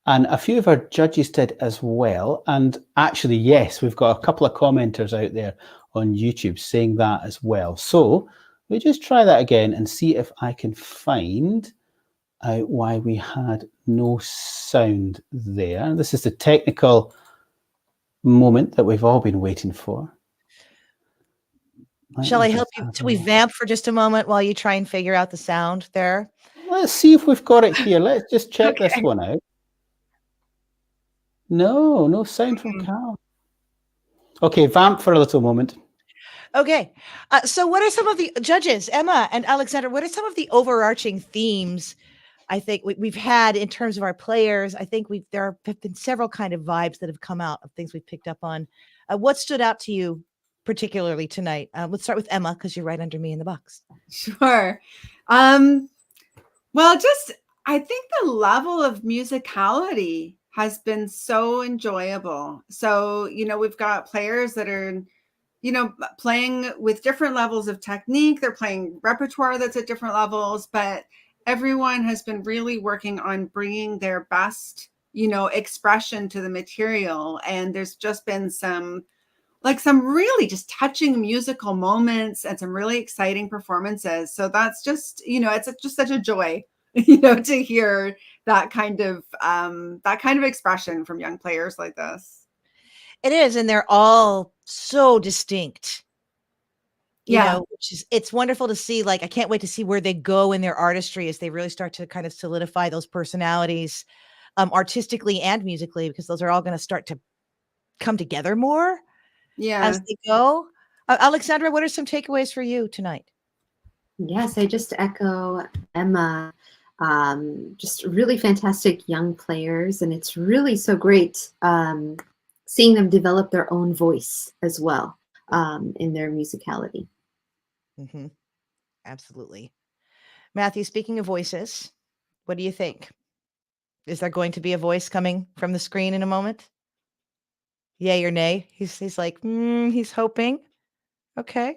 And a few of our judges did as well. And actually, yes, we've got a couple of commenters out there on YouTube saying that as well. So we just try that again and see if I can find out why we had no sound there. This is the technical moment that we've all been waiting for. Shall I help you? Shall we vamp for just a moment while you try and figure out the sound there? Let's see if we've got it here. Let's just check this one out. No sound from Cal. Okay, vamp for a little moment. Okay. So what are some of the judges, Emma and Alexandra, what are some of the overarching themes I think we've had in terms of our players? I think there have been several kind of vibes that have come out of things we've picked up on. What stood out to you particularly tonight? Let's start with Emma, because you're right under me in the box. Sure. Well, I think the level of musicality has been so enjoyable. So, we've got players that are, playing with different levels of technique. They're playing repertoire that's at different levels, but everyone has been really working on bringing their best, expression to the material. And there's just been some really just touching musical moments and some really exciting performances. So that's just, it's just such a joy, to hear that kind of expression from young players like this. It is. And they're all so distinct. It's wonderful to see. I can't wait to see where they go in their artistry as they really start to kind of solidify those personalities, artistically and musically, because those are all going to start to come together more. Yeah. As they go. Alexandra, what are some takeaways for you tonight? Yes, I just echo Emma. Just really fantastic young players, and it's really so great seeing them develop their own voice as well in their musicality. Mm-hmm. Absolutely. Matthew, speaking of voices, what do you think? Is there going to be a voice coming from the screen in a moment? Yay or nay? He's like, he's hoping. Okay.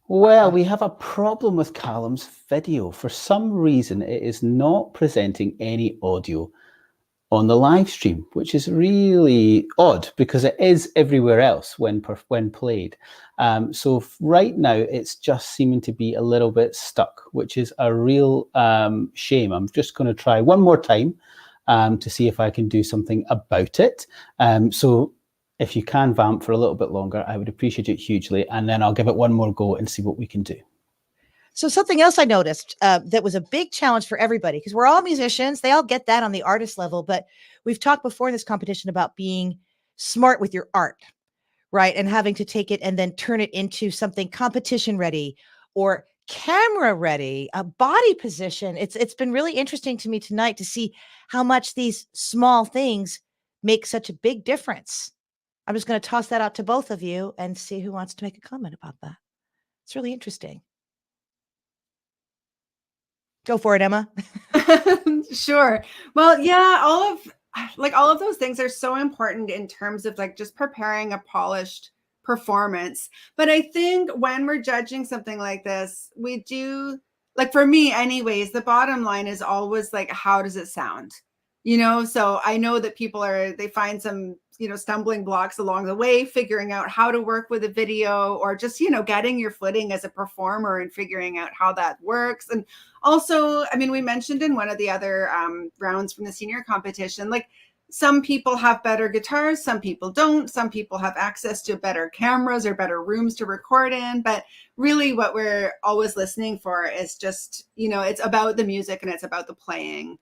Well, we have a problem with Callum's video. For some reason, it is not presenting any audio on the live stream, which is really odd because it is everywhere else when played. So right now, it's just seeming to be a little bit stuck, which is a real shame. I'm just going to try one more time to see if I can do something about it. So if you can vamp for a little bit longer, I would appreciate it hugely. And then I'll give it one more go and see what we can do. So something else I noticed that was a big challenge for everybody, because we're all musicians. They all get that on the artist level. But we've talked before in this competition about being smart with your art, right? And having to take it and then turn it into something competition ready or camera ready, a body position. It's been really interesting to me tonight to see how much these small things make such a big difference. I'm just going to toss that out to both of you and see who wants to make a comment about that. It's really interesting. Go for it, Emma. Sure. Well, yeah, all of those things are so important in terms of like just preparing a polished performance. But I think when we're judging something like this, we do, like for me anyways, the bottom line is always like, how does it sound? So I know that they find some, stumbling blocks along the way, figuring out how to work with a video or just, getting your footing as a performer and figuring out how that works. And also, I mean, we mentioned in one of the other rounds from the senior competition, like some people have better guitars, some people don't, some people have access to better cameras or better rooms to record in. But really what we're always listening for is just, it's about the music and it's about the playing.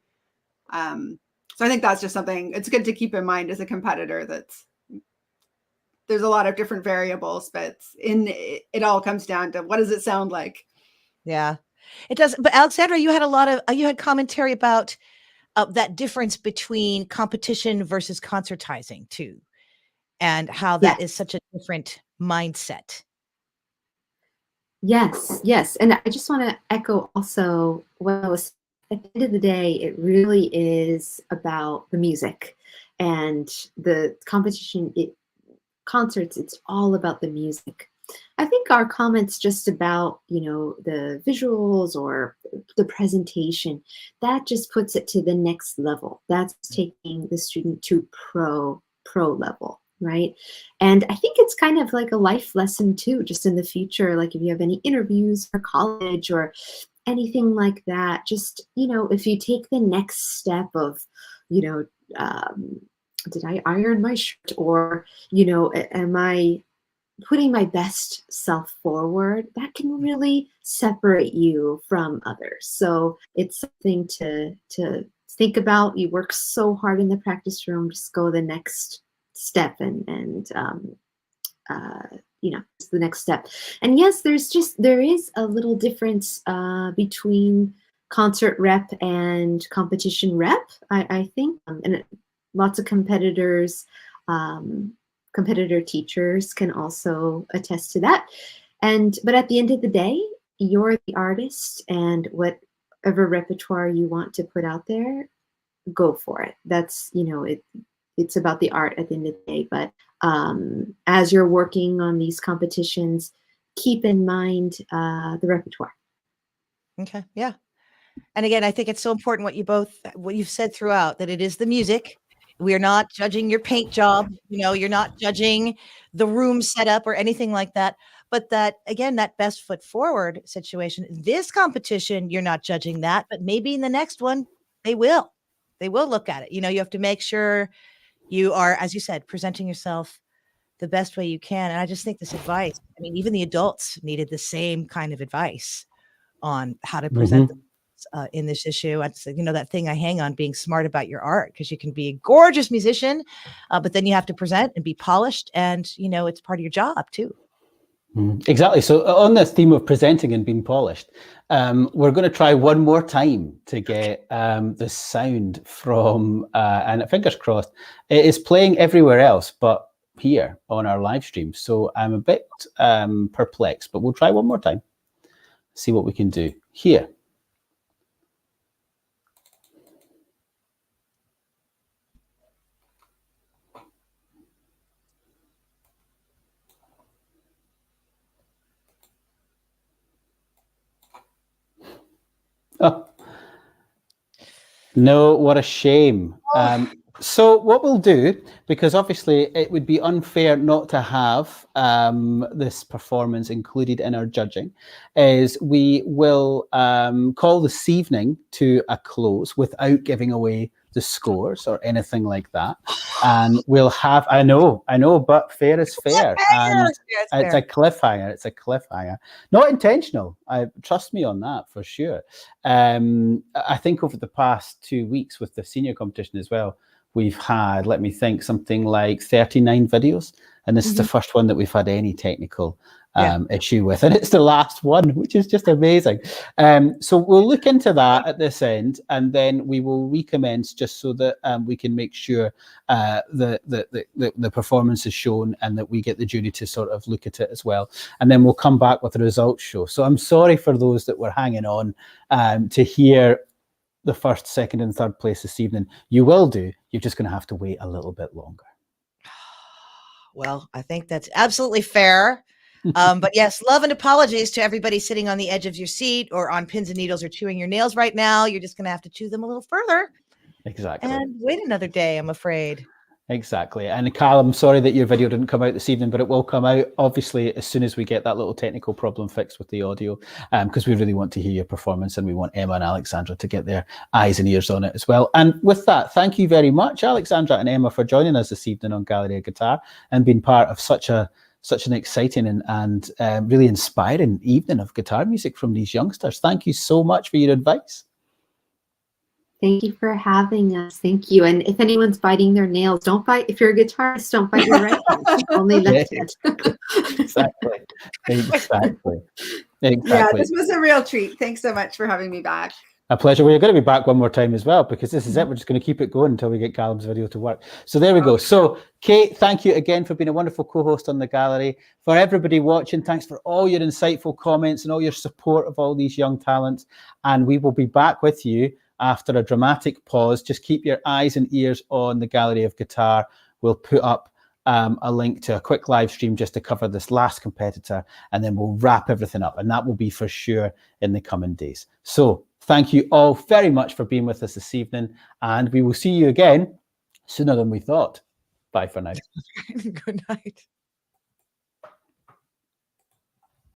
So I think that's just something it's good to keep in mind as a competitor, there's a lot of different variables, but it all comes down to what does it sound like? Yeah, it does. But Alexandra, you had commentary about that difference between competition versus concertizing too, and how that is such a different mindset. Yes. And I just want to echo also what I was at the end of the day, it really is about the music and the competition. Concerts, it's all about the music. I think our comments just about, the visuals or the presentation, that just puts it to the next level. That's taking the student to pro level, right? And I think it's kind of like a life lesson too, just in the future, like if you have any interviews for college or anything like that, just, if you take the next step of, did I iron my shirt, or, am I putting my best self forward, that can really separate you from others. So it's something to think about. You work so hard in the practice room, just go the next step and the next step. And yes, there is a little difference between concert rep and competition rep, I think, and lots of competitors, competitor teachers can also attest to that. But at the end of the day, you're the artist, and whatever repertoire you want to put out there, go for it. That's, it's about the art at the end of the day. But as you're working on these competitions, keep in mind the repertoire. Okay, yeah. And again, I think it's so important what you've said throughout, that it is the music. We are not judging your paint job. You're not judging the room setup or anything like that. But that, again, that best foot forward situation, this competition, you're not judging that, but maybe in the next one, they will look at it. You have to make sure you are, as you said, presenting yourself the best way you can. And I just think this advice, I mean, even the adults needed the same kind of advice on how to present in this issue. That thing I hang on, being smart about your art, because you can be a gorgeous musician, but then you have to present and be polished, and it's part of your job too. Exactly. So on this theme of presenting and being polished, we're going to try one more time to get the sound from, and fingers crossed, it is playing everywhere else but here on our live stream. So I'm a bit perplexed, but we'll try one more time, see what we can do here. Oh. No, what a shame. So what we'll do, because obviously it would be unfair not to have this performance included in our judging, is we will call this evening to a close without giving away the scores or anything like that. And we'll have, I know, but fair is fair. And it's a cliffhanger. It's a cliffhanger. Not intentional. Trust me on that for sure. I think over the past 2 weeks with the senior competition as well, we've had, let me think, something like 39 videos. And this is the first one that we've had any technical issue with. And it's the last one, which is just amazing. So we'll look into that at this end, and then we will recommence just so that we can make sure the performance is shown and that we get the jury to sort of look at it as well. And then we'll come back with the results show. So I'm sorry for those that were hanging on to hear the first, second, and third place this evening. You will do. You're just going to have to wait a little bit longer. Well, I think that's absolutely fair. But yes, love and apologies to everybody sitting on the edge of your seat or on pins and needles or chewing your nails right now. You're just going to have to chew them a little further. Exactly. And wait another day, I'm afraid. Exactly. And Calum, sorry that your video didn't come out this evening, but it will come out obviously as soon as we get that little technical problem fixed with the audio, because we really want to hear your performance and we want Emma and Alexandra to get their eyes and ears on it as well. And with that, thank you very much, Alexandra and Emma, for joining us this evening on Gallery of Guitar and being part of such an exciting and really inspiring evening of guitar music from these youngsters. Thank you so much for your advice. Thank you for having us. Thank you. And if anyone's biting their nails, don't bite. If you're a guitarist, don't bite your right hand, only left hand. Exactly. Yeah, this was a real treat. Thanks so much for having me back. A pleasure. We're going to be back one more time as well, because this is it. We're just going to keep it going until we get Calum's video to work. So there we go. So Kate, thank you again for being a wonderful co-host on the gallery. For everybody watching, thanks for all your insightful comments and all your support of all these young talents. And we will be back with you after a dramatic pause. Just keep your eyes and ears on the Gallery of Guitar. We'll put up a link to a quick live stream just to cover this last competitor, and then we'll wrap everything up, and that will be for sure in the coming days. So thank you all very much for being with us this evening, and we will see you again sooner than we thought. Bye for now. Good night.